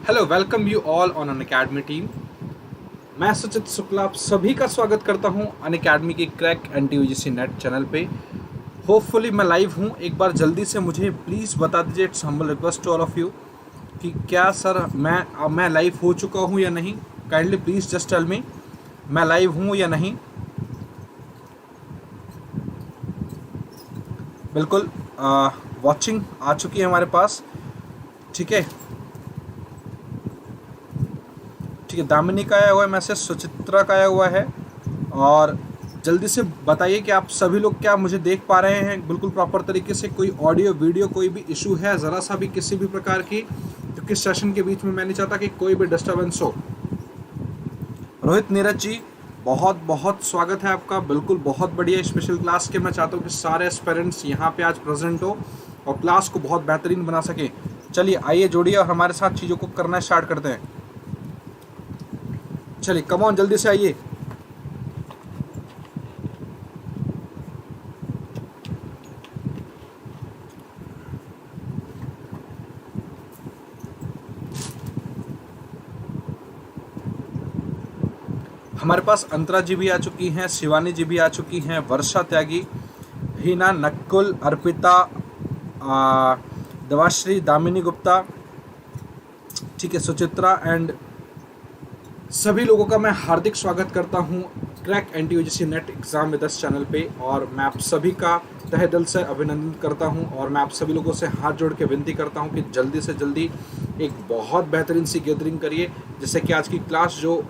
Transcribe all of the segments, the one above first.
Hello, welcome you all on Unacademy team. मैं सुचित शुक्ला आप सभी का स्वागत करता हूं अनअकैडमी के क्रैक एनटीयूजीसी नेट चैनल पे। होपफुली मैं लाइव हूं। एक बार जल्दी से मुझे प्लीज़ बता दीजिए, it's humble request to all of you, कि क्या सर मैं लाइव हो चुका हूं या नहीं। Kindly please just tell me, मैं लाइव हूं या नहीं। बिल्कुल, वॉचिंग आ चुकी है हमारे पास। ठीक है, ठीक है। दामिनी का आया हुआ है मैसेज, सुचित्रा का आया हुआ है। और जल्दी से बताइए कि आप सभी लोग क्या मुझे देख पा रहे हैं बिल्कुल प्रॉपर तरीके से। कोई ऑडियो वीडियो कोई भी इशू है ज़रा सा भी किसी भी प्रकार की, तो किस सेशन के बीच में मैं नहीं चाहता कि कोई भी डिस्टर्बेंस हो। रोहित नीरज जी, बहुत बहुत स्वागत है आपका। बिल्कुल बहुत बढ़िया स्पेशल क्लास के मैं चाहता हूँ कि सारे एस्पिरेंट्स यहाँ पे आज प्रेजेंट हो और क्लास को बहुत बेहतरीन बना सकें। चलिए आइए जोड़िए और हमारे साथ चीज़ों को करना स्टार्ट करते हैं। चलिए कम ऑन, जल्दी से आइए। हमारे पास अंतरा जी भी आ चुकी हैं, शिवानी जी भी आ चुकी हैं, वर्षा त्यागी, हिना, नकुल, अर्पिता, देवाश्री, दामिनी गुप्ता, ठीक है, सुचित्रा एंड सभी लोगों का मैं हार्दिक स्वागत करता हूं crack एनटीयूजीसी net exam with us channel पे। और मैं आप सभी का तहे दिल से अभिनंदन करता हूं और मैं आप सभी लोगों से हाथ जोड़ के विनती करता हूं कि जल्दी से जल्दी एक बहुत बेहतरीन सी गैदरिंग करिए, जिससे कि आज की क्लास जो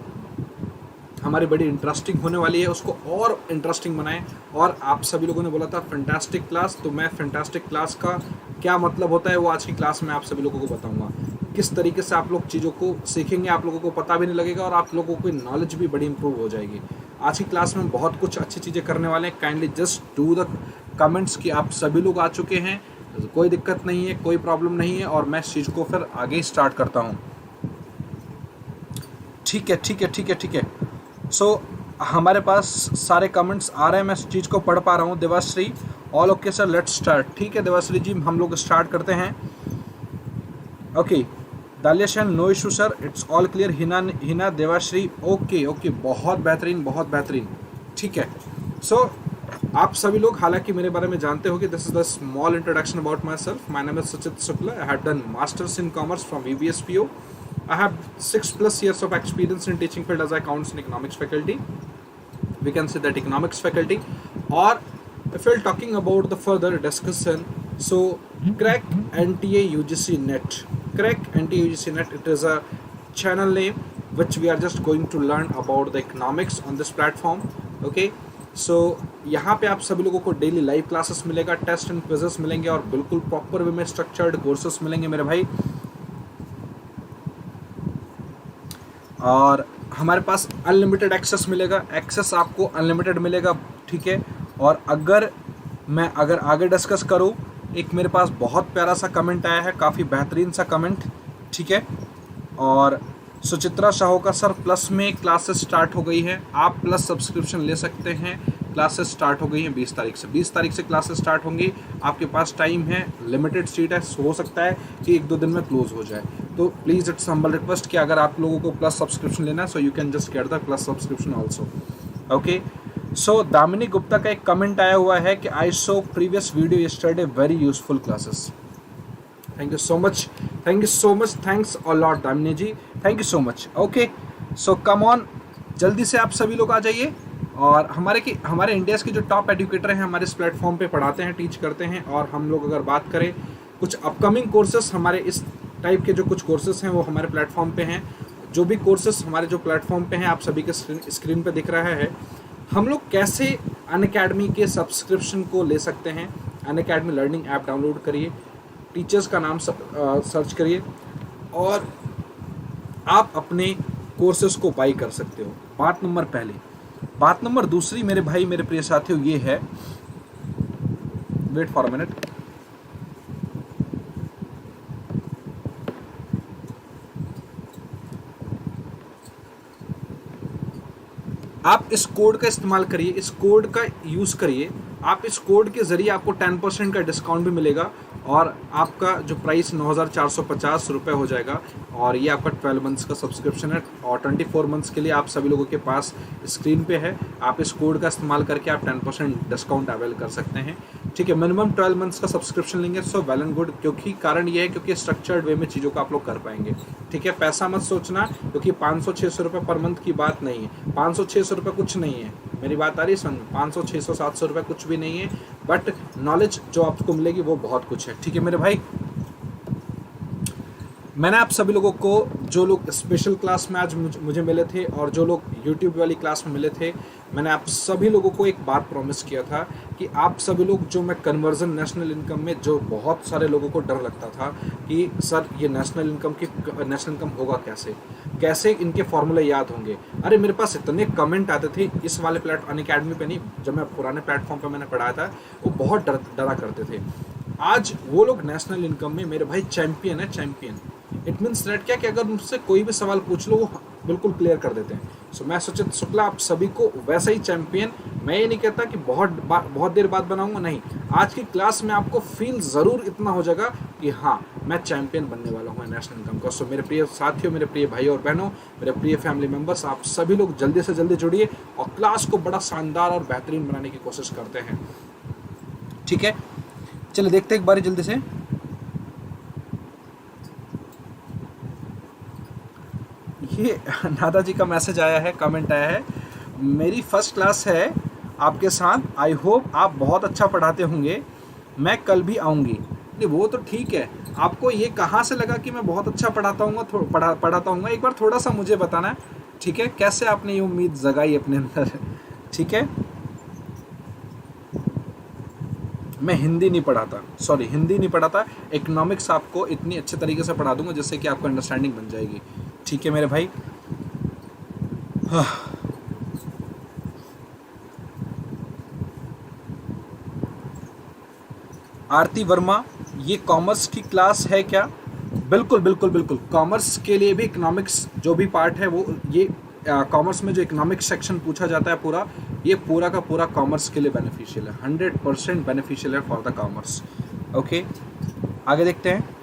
हमारी बड़ी इंटरेस्टिंग होने वाली है उसको और इंटरेस्टिंग बनाएं। और आप सभी लोगों ने बोला था फैंटास्टिक क्लास, तो मैं फैंटास्टिक क्लास का क्या मतलब होता है वो आज की क्लास में आप सभी लोगों को बताऊंगा। किस तरीके से आप लोग चीज़ों को सीखेंगे, आप लोगों को पता भी नहीं लगेगा और आप लोगों की नॉलेज भी बड़ी इंप्रूव हो जाएगी। आज की क्लास में बहुत कुछ अच्छी चीज़ें करने वाले हैं। Kindly just do the comments कि आप सभी लोग आ चुके हैं, कोई दिक्कत नहीं है, कोई प्रॉब्लम नहीं है, और मैं इस चीज़ को फिर आगे स्टार्ट करता हूँ। ठीक है, ठीक है, ठीक है, ठीक है। सो हमारे पास सारे कमेंट्स आ रहे हैं, मैं इस चीज़ को पढ़ पा रहा हूँ। Devashree, all okay sir, let's start. ठीक है देवाश्री जी, हम लोग स्टार्ट करते हैं। ओके, दालियाशन, no issue sir, it's all clear. Hina, Devashree, okay okay, बहुत बेहतरीन, बहुत बेहतरीन। ठीक है। सो आप सभी लोग हालांकि मेरे बारे में जानते हो कि this is the small introduction about myself. My name is Suchit Shukla. I have done masters in commerce from VVSPO. I have 6+ years of experience in teaching field as accounts and economics faculty. We can say that economics faculty. Or if we're talking about the further discussion, so crack NTA UGC net. Crack NTA UGC net. It is a channel name which we are just going to learn about the economics on this platform. Okay. सो यहाँ पे आप सभी लोगों को daily live classes मिलेगा, test and quizzes मिलेंगे और बिल्कुल प्रॉपर वे में स्ट्रक्चर्ड कोर्सेस मिलेंगे मेरे भाई। और हमारे पास अनलिमिटेड एक्सेस मिलेगा, एक्सेस आपको अनलिमिटेड मिलेगा। ठीक है। और अगर मैं आगे डिस्कस करूं, एक मेरे पास बहुत प्यारा सा कमेंट आया है, काफ़ी बेहतरीन सा कमेंट। ठीक है। और सुचित्रा शाहो का सर प्लस में क्लासेस स्टार्ट हो गई है, आप प्लस सब्सक्रिप्शन ले सकते हैं। क्लासेस स्टार्ट हो गई हैं 20 तारीख से। 20 तारीख से क्लासेस स्टार्ट होंगी, आपके पास टाइम है, लिमिटेड सीट है, हो सकता है कि 1-2 दिन में क्लोज हो जाए। तो प्लीज़ इट्स हम्बल रिक्वेस्ट कि अगर आप लोगों को प्लस सब्सक्रिप्शन लेना है, so you can just get the plus subscription also. Okay. So Damini Gupta का एक कमेंट आया हुआ है कि I saw previous video yesterday, very useful classes. Thank you so much, thank you so much, thanks a lot Damini ji, thank you so much. Okay, so come on, जल्दी से आप सभी लोग आ जाइए। और हमारे इंडिया के जो टॉप एजुकेटर हैं हमारे इस प्लेटफॉर्म पे पढ़ाते हैं, टीच करते हैं। और हम लोग अगर बात करें कुछ अपकमिंग कोर्सेस, हमारे इस टाइप के जो कुछ कोर्सेस हैं वो हमारे प्लेटफॉर्म पे हैं। जो भी कोर्सेस हमारे जो प्लेटफॉर्म पे हैं, आप सभी के स्क्रीन पे दिख रहा है। हम लोग कैसे अनअकैडमी के सब्सक्रिप्शन को ले सकते हैं। अनअकैडमी लर्निंग ऐप डाउनलोड करिए, टीचर्स का नाम सर्च करिए और आप अपने कोर्सेज को बाई कर सकते हो। बात नंबर पहली। बात नंबर दूसरी मेरे भाई मेरे प्रिय साथियों ये है, वेट फॉर अ मिनट, आप इस कोड का इस्तेमाल करिए, इस कोड का यूज़ करिए। आप इस कोड के ज़रिए आपको 10% का डिस्काउंट भी मिलेगा और आपका जो प्राइस 9,450 रुपये हो जाएगा और ये आपका 12 मंथ्स का सब्सक्रिप्शन है और 24 मंथ्स के लिए आप सभी लोगों के पास स्क्रीन पे है। आप इस कोड का इस्तेमाल करके आप 10% डिस्काउंट अवेल कर सकते हैं। ठीक है, मिनिमम 12 मंथ्स का सब्सक्रिप्शन लेंगे सो वेल एंड गुड, क्योंकि कारण ये है क्योंकि स्ट्रक्चर्ड वे में चीज़ों को आप लोग कर पाएंगे। ठीक है, पैसा मत सोचना, क्योंकि 500-600 रुपये पर मंथ की बात नहीं है। 500-600 रुपये कुछ नहीं है, मेरी बात आ रही है समझ, 500-600-700 रुपये कुछ भी नहीं है, बट नॉलेज जो आपको मिलेगी वो बहुत कुछ है। ठीक है मेरे भाई, मैंने आप सभी लोगों को, जो लोग स्पेशल क्लास में आज मुझे मिले थे और जो लोग यूट्यूब वाली क्लास में मिले थे, मैंने आप सभी लोगों को एक बात प्रॉमिस किया था कि आप सभी लोग, जो मैं कन्वर्जन नेशनल इनकम में, जो बहुत सारे लोगों को डर लगता था कि सर ये नेशनल इनकम होगा कैसे इनके फॉर्मूले याद होंगे। अरे मेरे पास इतने कमेंट आते थे इस वाले अनअकैडमी पे नहीं, जब मैं पुराने प्लेटफॉर्म पे मैंने पढ़ाया था, वो बहुत डरा करते थे। आज वो लोग नेशनल इनकम में मेरे भाई चैंपियन है, चैंपियन। इट मीन्स दैट क्या कि अगर मुझसे कोई भी सवाल पूछ लो वो बिल्कुल क्लियर कर देते हैं। सो मैं सुचित शुक्ला आप सभी को वैसा ही चैंपियन, मैं ये नहीं कहता कि बहुत देर बाद बनाऊंगा, नहीं, आज की क्लास में आपको फील ज़रूर इतना हो जाएगा कि हाँ मैं चैंपियन बनने वाला हूँ नेशनल इनकम का। सो मेरे प्रिय साथियों, मेरे प्रिय भाई और बहनों, मेरे प्रिय फैमिली मेम्बर्स, आप सभी लोग जल्दी से जल्दी जुड़िए और क्लास को बड़ा शानदार और बेहतरीन बनाने की कोशिश करते हैं। ठीक है, चलिए देखते हैं एक बार जल्दी से। ये नादा जी का मैसेज आया है, कमेंट आया है, मेरी फर्स्ट क्लास है आपके साथ, आई होप आप बहुत अच्छा पढ़ाते होंगे, मैं कल भी आऊँगी। नहीं वो तो ठीक है, आपको ये कहाँ से लगा कि मैं बहुत अच्छा पढ़ाता हूँ, एक बार थोड़ा सा मुझे बताना। ठीक है, कैसे आपने ये उम्मीद जगाई अपने अंदर। ठीक है, मैं हिंदी नहीं पढ़ाता, इकोनॉमिक्स आपको इतनी अच्छे तरीके से पढ़ा दूंगा जिससे कि आपको अंडरस्टैंडिंग बन जाएगी। ठीक है मेरे भाई, आरती वर्मा, ये कॉमर्स की क्लास है क्या? बिल्कुल, कॉमर्स के लिए भी इकोनॉमिक्स जो भी पार्ट है वो, ये कॉमर्स में जो इकोनॉमिक्स सेक्शन पूछा जाता है पूरा, ये पूरा का पूरा कॉमर्स के लिए बेनिफिशियल है, 100% बेनिफिशियल है फॉर द कॉमर्स। ओके, आगे देखते हैं।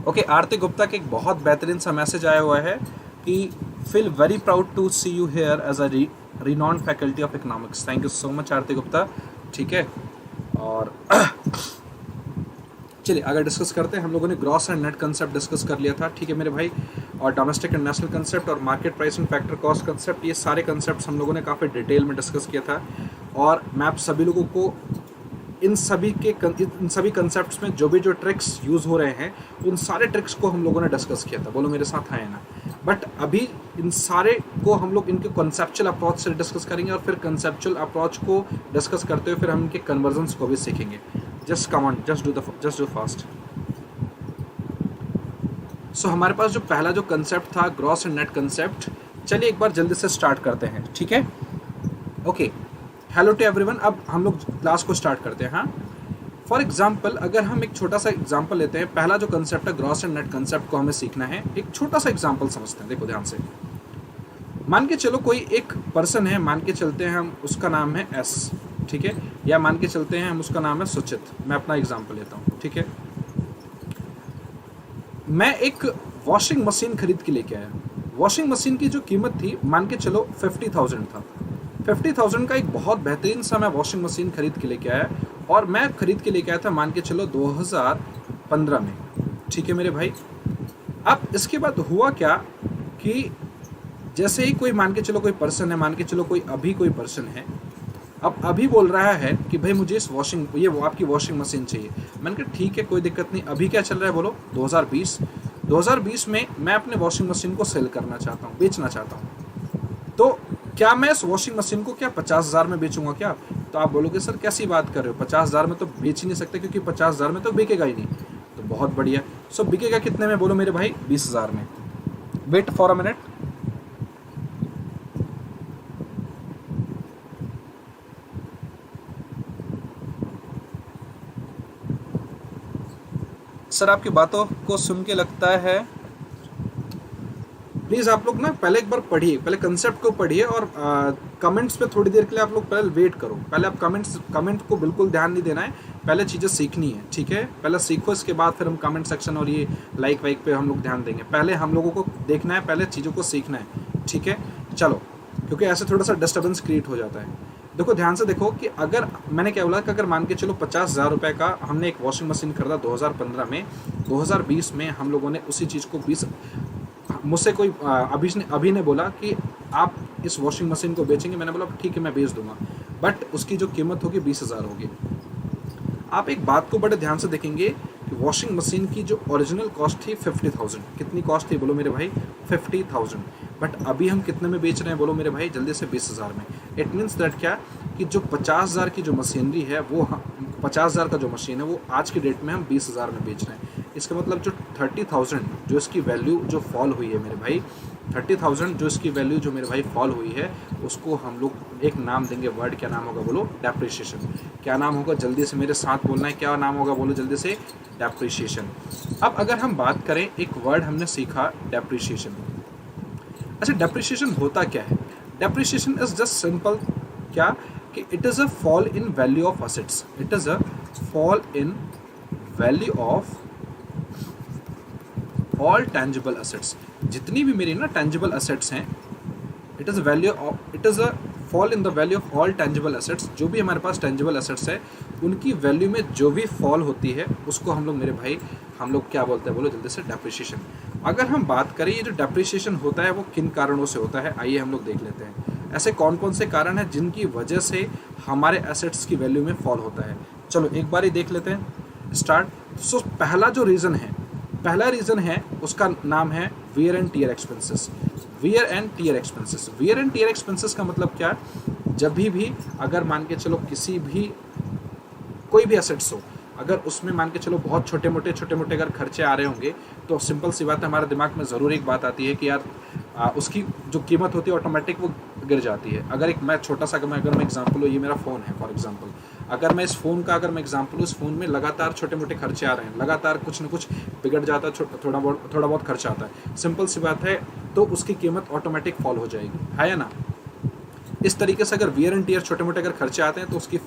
ओके, आरती गुप्ता के एक बहुत बेहतरीन सा मैसेज आया हुआ है कि feel very proud to see you here as a renowned faculty of economics. Thank you so much Aarti Gupta. ठीक है, और चलिए आगे डिस्कस करते हैं। हम लोगों ने gross and net concept discuss कर लिया था। ठीक है मेरे भाई, और डोमेस्टिक एंड नेशनल कंसेप्ट और market price and factor cost concept, ये सारे कंसेप्ट हम लोगों ने काफ़ी डिटेल में डिस्कस किया था। और मैं आप सभी लोगों को इन सभी कंसेप्ट्स में जो ट्रिक्स यूज़ हो रहे हैं, उन सारे ट्रिक्स को हम लोगों ने डिस्कस किया था। बोलो मेरे साथ है ना। बट अभी इन सारे को हम लोग इनके कॉन्सेप्चुअल अप्रोच से डिस्कस करेंगे और फिर कॉन्सेप्चुअल अप्रोच को डिस्कस करते हुए फिर हम इनके कन्वर्जन्स को भी सीखेंगे। Just come on, just do fast. So हमारे पास जो पहला जो कंसेप्ट था ग्रॉस एंड नेट कंसेप्ट, चलिए एक बार जल्दी से स्टार्ट करते हैं। ठीक है, ओके, हेलो टू एवरीवन। अब हम लोग क्लास को स्टार्ट करते हैं। हाँ, फॉर एग्जाम्पल अगर हम एक छोटा सा एग्जाम्पल लेते हैं, पहला जो कंसेप्ट है ग्रॉस एंड नेट कंसेप्ट को हमें सीखना है। एक छोटा सा एग्जाम्पल समझते हैं, देखो ध्यान से। मान के चलो कोई एक पर्सन है, मान के चलते हैं हम, उसका नाम है एस, ठीक है, या मान के चलते हैं हम उसका नाम है सुचित। मैं अपना एग्जाम्पल लेता हूँ। ठीक है, मैं एक वॉशिंग मशीन खरीद के लेके आया। वॉशिंग मशीन की जो कीमत थी मान के चलो 50,000 था। 50,000 का एक बहुत बेहतरीन सा मैं वॉशिंग मशीन खरीद के लेके आया, और मैं खरीद के लेके आया था मान के चलो 2015 में। ठीक है मेरे भाई, अब इसके बाद हुआ क्या कि जैसे ही कोई मान के चलो कोई पर्सन है, मान के चलो कोई पर्सन है, अब अभी बोल रहा है कि भाई मुझे ये वो आपकी वॉशिंग मशीन चाहिए। मैंने कहा ठीक है, कोई दिक्कत नहीं। अभी क्या चल रहा है बोलो, 2020 में मैं अपने वॉशिंग मशीन को सेल करना चाहता हूँ, बेचना चाहता हूँ। तो क्या मैं इस वॉशिंग मशीन को क्या 50,000 में बेचूंगा क्या? तो आप बोलोगे सर कैसी बात कर रहे हो, 50,000 में तो बेच ही नहीं सकते क्योंकि 50,000 में तो बिकेगा ही नहीं। तो बहुत बढ़िया, सो बिकेगा कितने में? बोलो मेरे भाई 20,000 में। Wait for a minute. Sir आपकी बातों को सुन के लगता है, प्लीज़ आप लोग ना पहले एक बार पढ़िए, पहले कंसेप्ट को पढ़िए और कमेंट्स पे थोड़ी देर के लिए आप लोग पहले वेट करो। पहले आप कमेंट को बिल्कुल ध्यान नहीं देना है, पहले चीज़ें सीखनी है, ठीक है? पहले सीखो, इसके बाद फिर हम कमेंट सेक्शन और ये लाइक वाइक पे हम लोग ध्यान देंगे। पहले हम लोगों को देखना है, पहले चीज़ों को सीखना है, ठीक है? चलो, क्योंकि ऐसे थोड़ा सा डिस्टर्बेंस क्रिएट हो जाता है। देखो ध्यान से देखो कि अगर मैंने क्या बोला कि अगर मान के चलो 50,000 रुपये का हमने एक वॉशिंग मशीन खरीदा 2015 में, 2020 में हम लोगों ने उसी चीज़ को 20, मुझसे कोई अभी ने बोला कि आप इस वॉशिंग मशीन को बेचेंगे, मैंने बोला ठीक है मैं बेच दूंगा, बट उसकी जो कीमत होगी 20,000 होगी। आप एक बात को बड़े ध्यान से देखेंगे कि वॉशिंग मशीन की जो ओरिजिनल कॉस्ट थी 50,000, कितनी कॉस्ट थी बोलो मेरे भाई? 50,000। बट अभी हम कितने में बेच रहे हैं बोलो मेरे भाई? जल्दी से 20,000 में। इट मीन्स दैट क्या कि जो 50,000 की जो मशीनरी है वो 50,000 का जो मशीन है वो आज की डेट में हम 20,000 में बेच रहे हैं। इसका मतलब जो 30,000 जो इसकी वैल्यू जो फॉल हुई है मेरे भाई, 30,000 जो इसकी वैल्यू जो मेरे भाई फॉल हुई है, उसको हम लोग एक नाम देंगे, वर्ड क्या नाम होगा बोलो? डेप्रिसिएशन। क्या नाम होगा? जल्दी से मेरे साथ बोलना है, क्या नाम होगा बोलो जल्दी से? डेप्रिसिएशन। अब अगर हम बात करें, एक वर्ड हमने सीखा डेप्रिसिएशन। अच्छा, डेप्रिसिएशन होता क्या है? डेप्रिसिएशन इज जस्ट सिंपल क्या कि it is a fall in value of assets. It is a fall in value of all tangible assets. जितनी भी मेरी ना टेंजिबल असेट्स हैं, it is a fall in the value of all tangible assets. जो भी हमारे पास tangible assets है उनकी वैल्यू में जो भी फॉल होती है उसको हम लोग मेरे भाई हम लोग क्या बोलते हैं बोलो जल्दी से? डेप्रिसिएशन। अगर हम बात करें ये जो डेप्रिसिएशन होता है वो किन कारणों से होता है, आइए हम लोग देख लेते हैं। ऐसे कौन कौन से कारण हैं जिनकी वजह से हमारे एसेट्स की वैल्यू में फॉल होता है? चलो एक बार ही देख लेते हैं, स्टार्ट। सो पहला जो रीज़न है, पहला रीज़न है उसका नाम है wear and tear expenses. Wear and tear expenses. Wear and tear expenses का मतलब क्या? जब भी अगर मान के चलो किसी भी कोई भी एसेट्स हो, अगर उसमें मान के चलो बहुत छोटे मोटे अगर खर्चे आ रहे होंगे तो सिंपल सी बात है हमारे दिमाग में ज़रूर एक बात आती है कि यार उसकी जो कीमत होती है ऑटोमेटिक वो गिर जाती है। अगर एक मैं छोटा सा अगर मैं एग्जांपल लूँ, ये मेरा फ़ोन है फॉर एग्जांपल, अगर मैं इस फ़ोन का अगर मैं एग्जांपल लूँ, इस फ़ोन में लगातार छोटे मोटे खर्चे आ रहे हैं, लगातार कुछ न कुछ बिगड़ जाता है, थोड़ा बहुत खर्चा आता है, सिंपल सी बात है, तो उसकी कीमत ऑटोमेटिक फॉल हो जाएगी, है या ना? इस तरीके से अगर वियर एंड टीयर छोटे मोटे अगर खर्चे आते हैं तो उसकी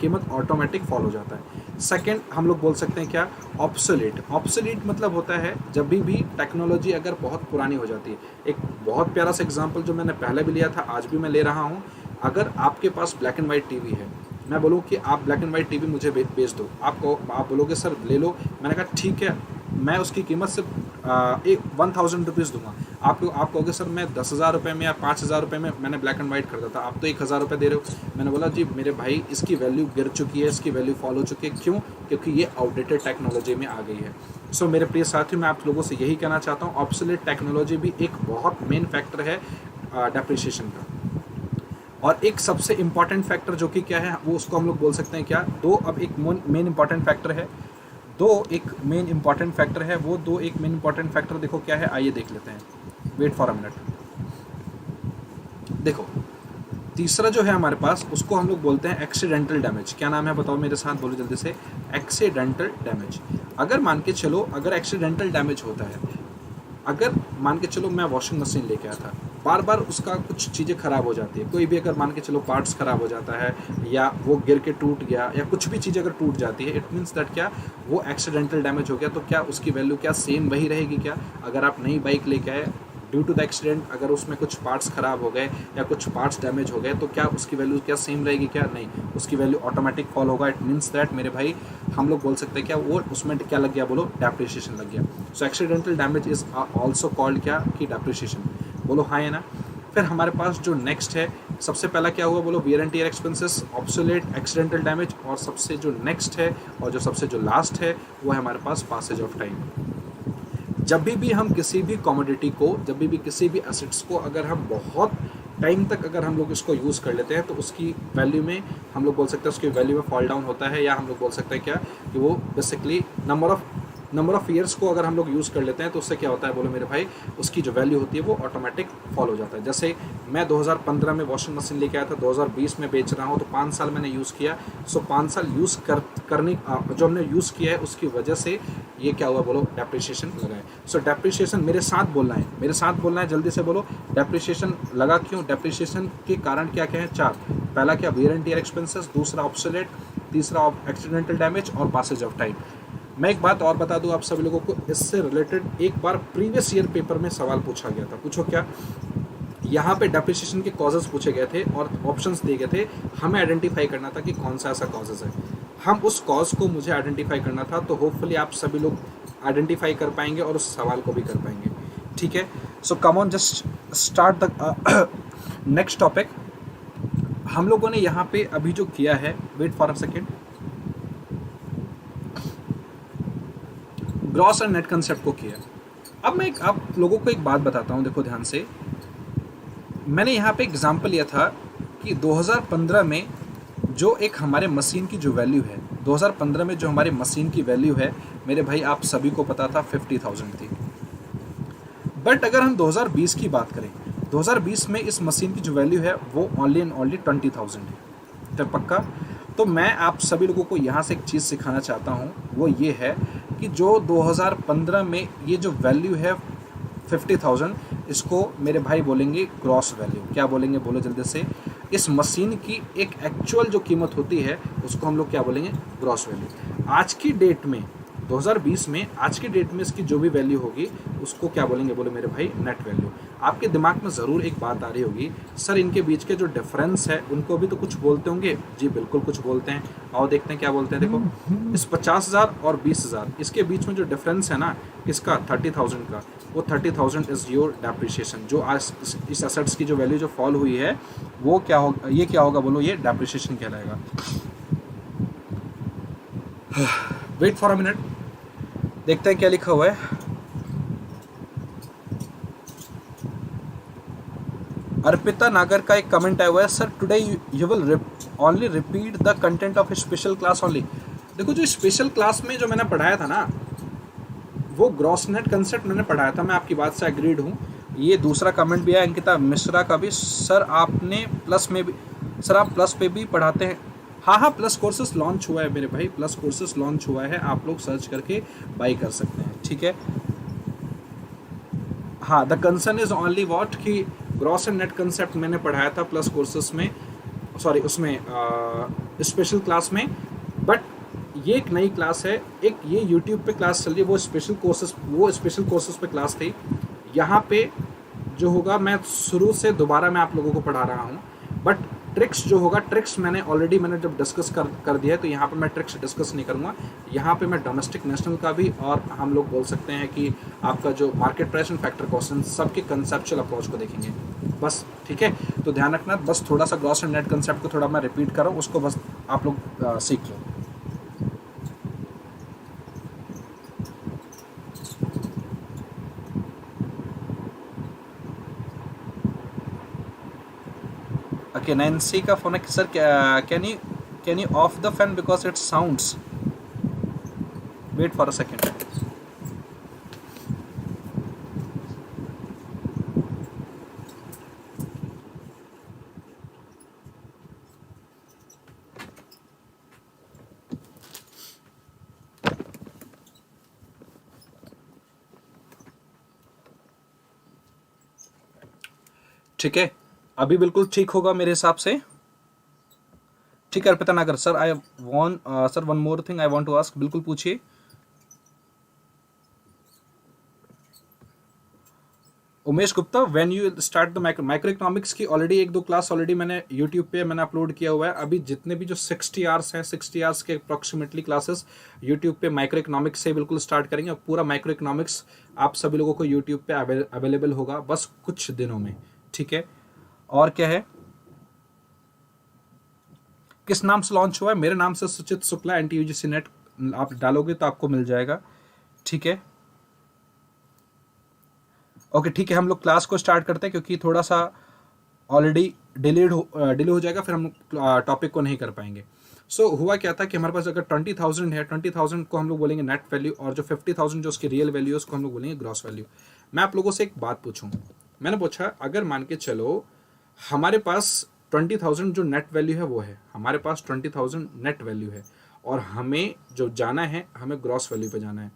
कीमत ऑटोमेटिक फॉल हो जाता है। सेकंड हम लोग बोल सकते हैं क्या? ऑब्सोलेट। ऑब्सोलेट मतलब होता है जब भी टेक्नोलॉजी अगर बहुत पुरानी हो जाती है। एक बहुत प्यारा सा एग्जांपल जो मैंने पहले भी लिया था, आज भी मैं ले रहा हूँ। अगर आपके पास ब्लैक एंड वाइट टीवी है, मैं बोलूँ कि आप ब्लैक एंड वाइट टीवी मुझे बेच दो, आप बोलोगे सर ले लो, मैंने कहा ठीक है, मैं उसकी कीमत सिर्फ 1,000 रुपीज़ दूंगा। आप कहोगे सर मैं 10,000 रुपये में या 5,000 रुपये में मैंने ब्लैक एंड वाइट खरीदा था, आप तो 1,000 रुपये दे रहे हो। मैंने बोला जी मेरे भाई इसकी वैल्यू गिर चुकी है, इसकी वैल्यू फॉल हो चुकी है। क्यों? क्योंकि ये आउटडेटेड टेक्नोलॉजी में आ गई है। सो मेरे प्रिय साथियों, मैं आप लोगों से यही कहना चाहता हूँ, ऑब्सोलेट टेक्नोलॉजी भी एक बहुत मेन फैक्टर है डेप्रिसिएशन का। और एक सबसे इम्पॉर्टेंट फैक्टर जो कि क्या है, वो उसको हम लोग बोल सकते हैं क्या? अब एक मेन इम्पॉर्टेंट फैक्टर है, एक मेन इंपॉर्टेंट फैक्टर है, एक मेन इंपॉर्टेंट फैक्टर देखो क्या है, आइए देख लेते हैं। Wait for a minute. देखो तीसरा जो है हमारे पास, उसको हम लोग बोलते हैं एक्सीडेंटल डैमेज। क्या नाम है बताओ मेरे साथ, बोलो जल्दी से? Accidental damage. अगर मान के चलो अगर एक्सीडेंटल डैमेज होता है, अगर मान के चलो मैं वॉशिंग मशीन लेके आया था, बार बार उसका कुछ चीज़ें ख़राब हो जाती है, कोई भी अगर मान के चलो पार्ट्स ख़राब हो जाता है या वो गिर के टूट गया या कुछ भी चीज़ अगर टूट जाती है, इट मीन्स दैट क्या वो एक्सीडेंटल डैमेज हो गया। तो क्या उसकी वैल्यू क्या सेम वही रहेगी क्या? अगर आप नई बाइक लेके आए, ड्यू टू द एक्सीडेंट अगर उसमें कुछ पार्ट्स ख़राब हो गए या कुछ पार्ट्स डैमेज हो गए, तो क्या उसकी वैल्यू क्या सेम रहेगी क्या? नहीं, उसकी वैल्यू ऑटोमेटिक फॉल होगा। इट मीन्स दैट मेरे भाई हम लोग बोल सकते हैं क्या वो उसमें क्या लग गया बोलो? डेप्रिसिएशन लग गया। So accidental damage is also called क्या कि डेप्रिसिएशन। बोलो हाँ है ना? फिर हमारे पास जो नेक्स्ट है, सबसे पहला क्या हुआ बोलो? Wear and tear expenses, obsolete, accidental damage, और सबसे जो नेक्स्ट है और जो सबसे जो लास्ट है वो है हमारे पास पासेज ऑफ टाइम। जब भी हम किसी भी कमोडिटी को, जब भी किसी भी एसेट्स को अगर हम बहुत टाइम तक अगर हम लोग इसको यूज़ कर लेते हैं तो उसकी वैल्यू में हम लोग बोल सकते हैं उसकी वैल्यू में फॉल डाउन होता है, या हम लोग बोल सकते हैं क्या कि वो बेसिकली नंबर ऑफ़ ईयर्स को अगर हम लोग यूज़ कर लेते हैं तो उससे क्या होता है बोलो मेरे भाई, उसकी जो वैल्यू होती है वो ऑटोमेटिक फॉल हो जाता है। जैसे मैं 2015 में वॉशिंग मशीन लेके आया था, 2020 में बेच रहा हूँ, तो 5 साल मैंने यूज़ किया। सो 5 साल यूज़ करने जो हमने यूज़ किया है उसकी वजह से ये क्या हुआ बोलो, डेप्रिसिएशन लगा है। सो डेप्रिसिएशन मेरे साथ बोलना है, मेरे साथ बोलना है, जल्दी से बोलो। डेप्रिसिएशन लगा क्यों? डेप्रिसिएशन के कारण क्या क्या है? 4। पहला क्या? वेयर एंड टियर एक्सपेंसेस, दूसरा ऑब्सोलेट, तीसरा एक्सीडेंटल डैमेज और पासेज ऑफ टाइम। मैं एक बात और बता दूं आप सभी लोगों को, इससे रिलेटेड एक बार प्रीवियस ईयर पेपर में सवाल पूछा गया था। पूछो क्या? यहाँ पे डेप्रिसिएशन के कॉजेज पूछे गए थे और ऑप्शंस दिए गए थे, हमें आइडेंटिफाई करना था कि कौन सा ऐसा कॉजेज है। हम उस कॉज को मुझे आइडेंटिफाई करना था, तो होपफुली आप सभी लोग आइडेंटिफाई कर पाएंगे और उस सवाल को भी कर पाएंगे। ठीक है, so come on, just start the next topic. हम लोगों ने यहाँ पे अभी जो किया है, wait for a second, gross and net concept को किया। अब मैं आप लोगों को एक बात बताता हूँ, देखो ध्यान से। मैंने यहाँ पे एग्जांपल लिया था कि 2015 में जो एक हमारे मशीन की जो वैल्यू है, 2015 में जो हमारी मशीन की वैल्यू है मेरे भाई, आप सभी को पता था 50,000 थी। बट अगर हम 2020 की बात करें, 2020 में इस मशीन की जो वैल्यू है वो ओनली एंड ओनली 20,000 है। तो पक्का? तो मैं आप सभी लोगों को यहाँ से एक चीज़ सिखाना चाहता हूँ, वो ये है कि जो 2015 में ये जो वैल्यू है 50,000, इसको मेरे भाई बोलेंगे ग्रॉस वैल्यू। क्या बोलेंगे बोलो जल्दी से? इस मशीन की एक एक्चुअल जो कीमत होती है उसको हम लोग क्या बोलेंगे? Gross value. आज की डेट में 2020 में, आज की डेट में इसकी जो भी वैल्यू होगी उसको क्या बोलेंगे बोलो मेरे भाई? Net value. आपके दिमाग में ज़रूर एक बात आ रही होगी, सर इनके बीच के जो डिफरेंस है उनको भी तो कुछ बोलते होंगे। जी बिल्कुल कुछ बोलते हैं, आओ देखते हैं क्या बोलते हैं। देखो, इस 50,000 और 20,000 इसके बीच में जो डिफरेंस है ना, इसका 30,000 का, वो 30,000 इज़ योर डेप्रिसिएशन। जो आज इस असेट्स की जो वैल्यू जो फॉल हुई है वो क्या होगा? ये क्या होगा बोलो? ये डेप्रिसिएशन कहलाएगा। वेट फॉर अ मिनट, देखते हैं क्या लिखा हुआ है। अर्पिता नागर का एक कमेंट आया हुआ है, sir today you will only repeat the content of special class only. देखो, जो स्पेशल क्लास में जो मैंने पढ़ाया था ना, वो ग्रॉस नेट कंसेप्ट मैंने पढ़ाया था। मैं आपकी बात से एग्रीड हूँ। ये दूसरा कमेंट भी है अंकिता मिश्रा का भी, सर आपने प्लस में भी, सर आप प्लस पे भी पढ़ाते हैं? हाँ हाँ, प्लस कोर्सेस लॉन्च हुआ है मेरे भाई, प्लस कोर्सेस लॉन्च हुआ है, आप लोग सर्च करके बाई कर सकते हैं। ठीक है, हाँ, the concern is only what कि ग्रॉस एंड नेट कंसेप्ट मैंने पढ़ाया था प्लस कोर्सेस में, सॉरी उसमें स्पेशल क्लास में। बट ये एक नई क्लास है, एक ये यूट्यूब पे क्लास चल रही है, वो स्पेशल कोर्सेस पे क्लास थी। यहाँ पे जो होगा, मैं शुरू से दोबारा मैं आप लोगों को पढ़ा रहा हूँ। बट ट्रिक्स जो होगा, ट्रिक्स मैंने जब डिस्कस कर दिया है, तो यहाँ पे मैं ट्रिक्स डिस्कस नहीं करूँगा। यहाँ पे मैं डोमेस्टिक नेशनल का भी, और हम लोग बोल सकते हैं कि आपका जो market price and factor question, सबके कंसेप्चुअल अप्रोच को देखेंगे बस। ठीक है, तो ध्यान रखना, बस थोड़ा सा ग्रॉस एंड नेट कंसेप्ट को थोड़ा मैं रिपीट कर रहा हूँ, उसको बस आप लोग सीख लो। ओके, नैन्सी का फोन है, sir can you off the fan because it sounds? Wait for a second. ठीक है, अभी बिल्कुल ठीक होगा मेरे हिसाब से। ठीक है Arpita Nagar, sir I want sir one more thing I want to ask. बिल्कुल पूछिए। Umesh Gupta, when you start the micro economics की ऑलरेडी 1-2 क्लास ऑलरेडी मैंने यूट्यूब पे मैंने अपलोड किया हुआ है। अभी जितने भी जो 60 आवर्स हैं, 60 आवर्स के अप्रॉक्सीमेटली क्लासेस यूट्यूब पे माइक्रो इकोनॉमिक्स से बिल्कुल स्टार्ट करेंगे। और पूरा माइक्रो इकोनॉमिक्स आप सभी लोगों को यूट्यूब पे अवेलेबल होगा बस कुछ दिनों में। ठीक है, और क्या है, किस नाम से लॉन्च हुआ है? मेरे नाम से सुचित शुक्ला, NTUGC नेट आप डालोगे तो आपको मिल जाएगा। ठीक है, ओके ठीक है, हम लोग क्लास को स्टार्ट करते हैं क्योंकि थोड़ा सा ऑलरेडी डिले हो जाएगा, फिर हम टॉपिक को नहीं कर पाएंगे। सो हुआ क्या था कि हमारे पास अगर 20,000 है, 20,000 को हम लोग बोलेंगे नेट वैल्यू, और जो 50,000 जो उसकी रियल वैल्यू है उसको हम लोग बोलेंगे ग्रॉस वैल्यू। मैं आप लोगों से एक बात पूछूं, मैंने पूछा अगर मान के चलो हमारे पास 20,000 जो नेट वैल्यू है वो है, हमारे पास 20,000 नेट वैल्यू है, और हमें जो जाना है हमें ग्रॉस वैल्यू पे जाना है,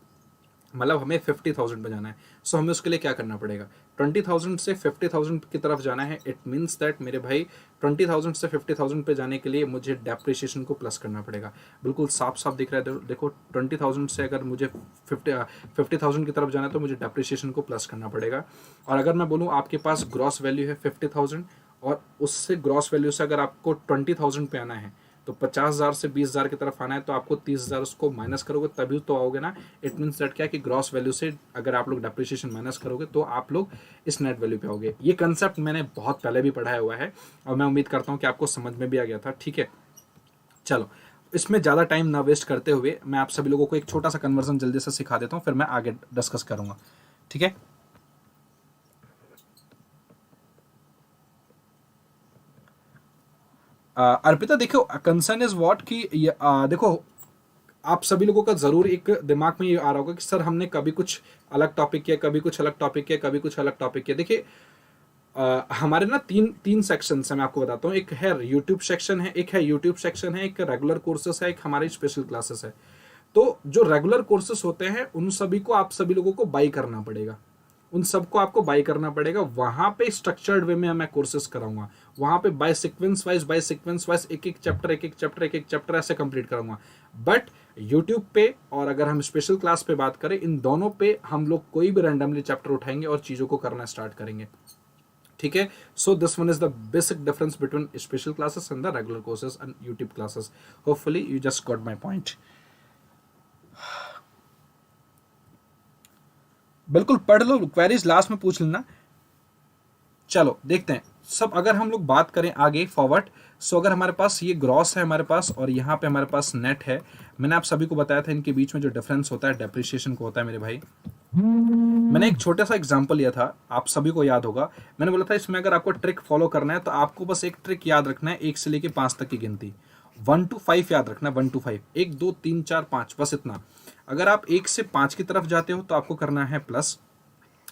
मतलब हमें 50,000 पे जाना है। सो हमें उसके लिए क्या करना पड़ेगा, 20,000 से 50,000 की तरफ जाना है। इट मीन्स दैट मेरे भाई 20,000 से 50,000 पे जाने के लिए मुझे डेप्रिसिएशन को प्लस करना पड़ेगा। बिल्कुल साफ साफ दिख रहा है, देखो 20,000 से अगर मुझे 50,000 की तरफ जाना है तो मुझे डेप्रिसिएशन को प्लस करना पड़ेगा। और अगर मैं बोलूँ आपके पास ग्रॉस वैल्यू है 50,000, और उससे ग्रॉस वैल्यू से अगर आपको 20,000 पे आना है तो 50,000 से 20,000 की तरफ आना है, तो आपको 30,000 उसको माइनस करोगे तभी तो आओगे ना। इट मीन्स दैट क्या कि ग्रॉस वैल्यू से अगर आप लोग डेप्रिसिएशन माइनस करोगे तो आप लोग इस नेट वैल्यू पे आओगे। ये कंसेप्ट मैंने बहुत पहले भी पढ़ाया हुआ है और मैं उम्मीद करता हूँ कि आपको समझ में भी आ गया था। ठीक है, चलो इसमें ज़्यादा टाइम ना वेस्ट करते हुए मैं आप सभी लोगों को एक छोटा सा कन्वर्जन जल्दी से सिखा देता हूँ, फिर मैं आगे डिस्कस करूँगा। ठीक है, अर्पिता देखो कंसर्न इज व्हाट कि देखो आप सभी लोगों का जरूर एक दिमाग में ये आ रहा होगा कि सर हमने कभी कुछ अलग टॉपिक किया, कभी कुछ अलग टॉपिक किया, कभी कुछ अलग टॉपिक किया। देखिए हमारे ना तीन सेक्शन है, मैं आपको बताता हूँ। एक है यूट्यूब सेक्शन है, एक है यूट्यूब सेक्शन है, एक रेगुलर कोर्सेस है, एक हमारी स्पेशल क्लासेस है। तो जो रेगुलर कोर्सेस होते हैं उन सभी को आप सभी लोगों को बाई करना पड़ेगा, उन सबको आपको बाई करना पड़ेगा। वहां पे स्ट्रक्चर्ड वे में मैं कोर्सेज कराऊंगा, वहां पे बाय सीक्वेंस वाइज एक एक चैप्टर ऐसे कंप्लीट करूंगा। बट यूट्यूब पे और अगर हम स्पेशल क्लास पे बात करें, इन दोनों पे हम लोग कोई भी रैंडमली चैप्टर उठाएंगे और चीजों को करना स्टार्ट करेंगे। ठीक है, so this one is the basic difference between special classes and the regular courses and YouTube classes. Hopefully you just got my point. बिल्कुल पढ़ लो, क्वेरीज लास्ट में पूछ लेना। चलो देखते हैं सब, अगर हम लोग बात करें आगे फॉरवर्ड। सो अगर हमारे पास ये ग्रॉस है हमारे पास और यहाँ पे हमारे पास नेट है, मैंने आप सभी को बताया था इनके बीच में जो डिफरेंस होता है डेप्रिसिएशन को होता है मेरे भाई। मैंने एक छोटा सा एग्जांपल लिया था, आप सभी को याद होगा। मैंने बोला था इसमें अगर आपको ट्रिक फॉलो करना है तो आपको बस एक ट्रिक याद रखना है, 1 से लेके 5 तक की गिनती, 1 to 5 याद रखना, 1 to 5, 1 2 3 4 5, बस इतना। अगर आप 1 से 5 की तरफ जाते हो तो आपको करना है प्लस,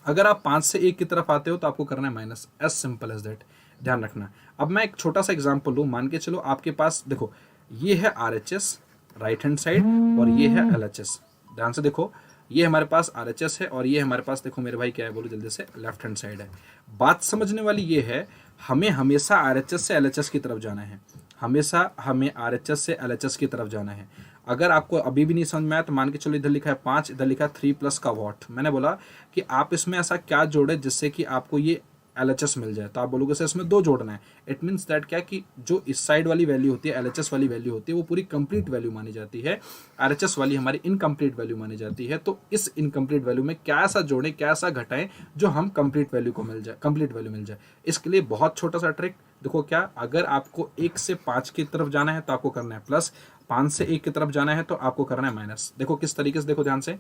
अगर आप 5 से 1 की तरफ आते हो तो आपको करना है minus, as simple as that, ध्यान रखना। अब मैं एक छोटा सा एग्जांपल लूँ, मान के चलो आपके पास देखो ये है RHS राइट हैंड साइड और ये है LHS। ध्यान से देखो, ये हमारे पास RHS है और ये हमारे पास देखो मेरे भाई क्या है, बोलो जल्दी से, लेफ्ट हैंड साइड है। बात समझने वाली ये है, हमें हमेशा RHS से LHS की तरफ जाना है, हमेशा हमें RHS से LHS की तरफ जाना है। अगर आपको अभी भी नहीं समझ में आया तो मान के चलो इधर लिखा है 5, इधर लिखा है 3 प्लस का वॉट। मैंने बोला कि आप इसमें ऐसा क्या जोड़े जिससे कि आपको ये LHS मिल जाए, तो आप बोलोगे सर इसमें 2 जोड़ना है। इट मीन्स दैट क्या कि जो इस साइड वाली वैल्यू होती है, LHS वाली वैल्यू होती है, वो पूरी कंप्लीट वैल्यू मानी जाती है, RHS वाली हमारी इनकम्प्लीट वैल्यू मानी जाती है। तो इस इनकम्प्लीट वैल्यू में क्या ऐसा जोड़ें, क्या ऐसा घटाएं जो हम कंप्लीट वैल्यू को मिल जाए, कंप्लीट वैल्यू मिल जाए। इसके लिए बहुत छोटा सा ट्रिक देखो, क्या अगर आपको 1 से 5 की तरफ जाना है तो आपको करना है प्लस, 5 से 1 की तरफ जाना है तो आपको करना है माइनस। देखो किस तरीके से, देखो ध्यान से,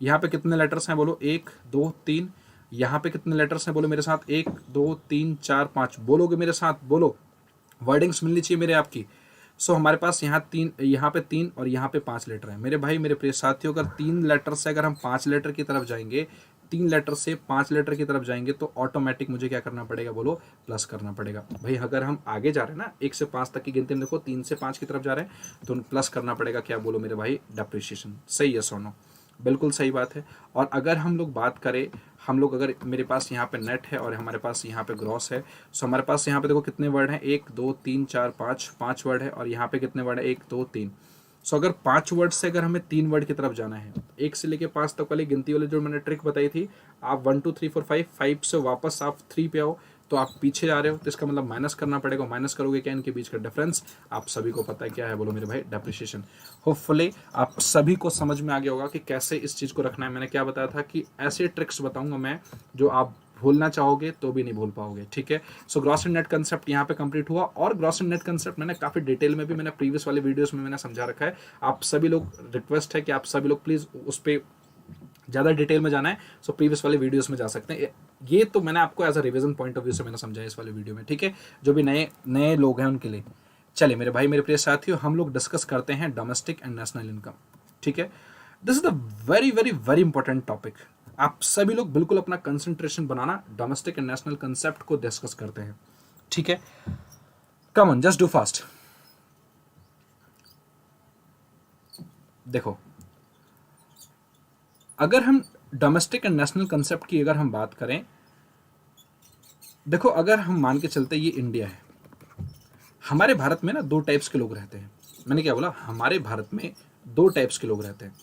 यहाँ पे कितने लेटर्स हैं बोलो, 1 2 3। यहाँ पे कितने लेटर्स हैं बोलो मेरे साथ, 1 2 3 4 5, बोलोगे मेरे साथ, बोलो, वर्डिंग्स मिलनी चाहिए मेरे आपकी। सो हमारे पास यहाँ 3, यहाँ पे 3 और यहाँ पे 5 लेटर है मेरे भाई मेरे प्रिय साथियों। अगर 3 लेटर से अगर हम 5 लेटर की तरफ जाएंगे, 3 लेटर से 5 लेटर की तरफ जाएंगे तो ऑटोमेटिक मुझे क्या करना पड़ेगा बोलो, प्लस करना पड़ेगा भाई। अगर हम आगे जा रहे हैं ना 1 से 5 तक की गिनती में, देखो 3 से 5 की तरफ जा रहे हैं तो प्लस करना पड़ेगा, क्या बोलो मेरे भाई, डेप्रिसिएशन। सही है सोनो, बिल्कुल सही बात है। और अगर हम लोग बात करें, हम लोग अगर मेरे पास यहाँ पे नेट है और हमारे पास यहाँ पे ग्रॉस है, सो हमारे पास यहाँ पे देखो कितने वर्ड हैं, 1 2 3 4 5, 5 वर्ड है। और यहाँ पे कितने वर्ड है, 1 2 3। सो अगर 5 वर्ड से अगर हमें 3 वर्ड की तरफ जाना है, 1 से लेके 5 तक वाली गिनती वाली जो मैंने ट्रिक बताई थी, आप 1 2 3 4 5, 5 से वापस आप 3 पे आओ तो आप पीछे जा रहे हो, तो इसका मतलब माइनस करना पड़ेगा। माइनस करोगे क्या, इनके बीच का डिफरेंस आप सभी को पता है क्या है, बोलो मेरे भाई, डेप्रिसिएशन। होपफुली आप सभी को समझ में आ गया होगा कि कैसे इस चीज़ को रखना है। मैंने क्या बताया था कि ऐसे ट्रिक्स बताऊंगा मैं जो आप भूलना चाहोगे तो भी नहीं भूल पाओगे। ठीक है, so gross and net concept यहाँ पे कंप्लीट हुआ। और ग्रॉस एंड नेट कंसेप्ट मैंने काफ़ी डिटेल में भी मैंने प्रीवियस वाले वीडियोस में मैंने समझा रखा है। आप सभी लोग, रिक्वेस्ट है कि आप सभी लोग प्लीज़ उस पर ज़्यादा डिटेल में जाना है सो प्रीवियस वाले वीडियोस में जा सकते हैं। ये तो मैंने आपको as a revision point of view से मैंने समझाया इस वाले वीडियो में, ठीक है, जो भी नए नए लोग हैं उनके लिए। चलिए मेरे भाई मेरे प्रिय साथियों, हम लोग डिस्कस करते हैं डोमेस्टिक एंड नेशनल इनकम, ठीक है। This is the very very very important topic. आप सभी लोग बिल्कुल अपना concentration banana, domestic and national concept को डिस्कस करते हैं, ठीक है। कम ऑन, जस्ट डू फास्ट। देखो, अगर हम डोमेस्टिक एंड नेशनल कंसेप्ट की अगर हम बात करें, देखो अगर हम मान के चलते ये इंडिया है, हमारे भारत में ना दो टाइप्स के लोग रहते हैं। मैंने क्या बोला, हमारे भारत में दो टाइप्स के लोग रहते हैं।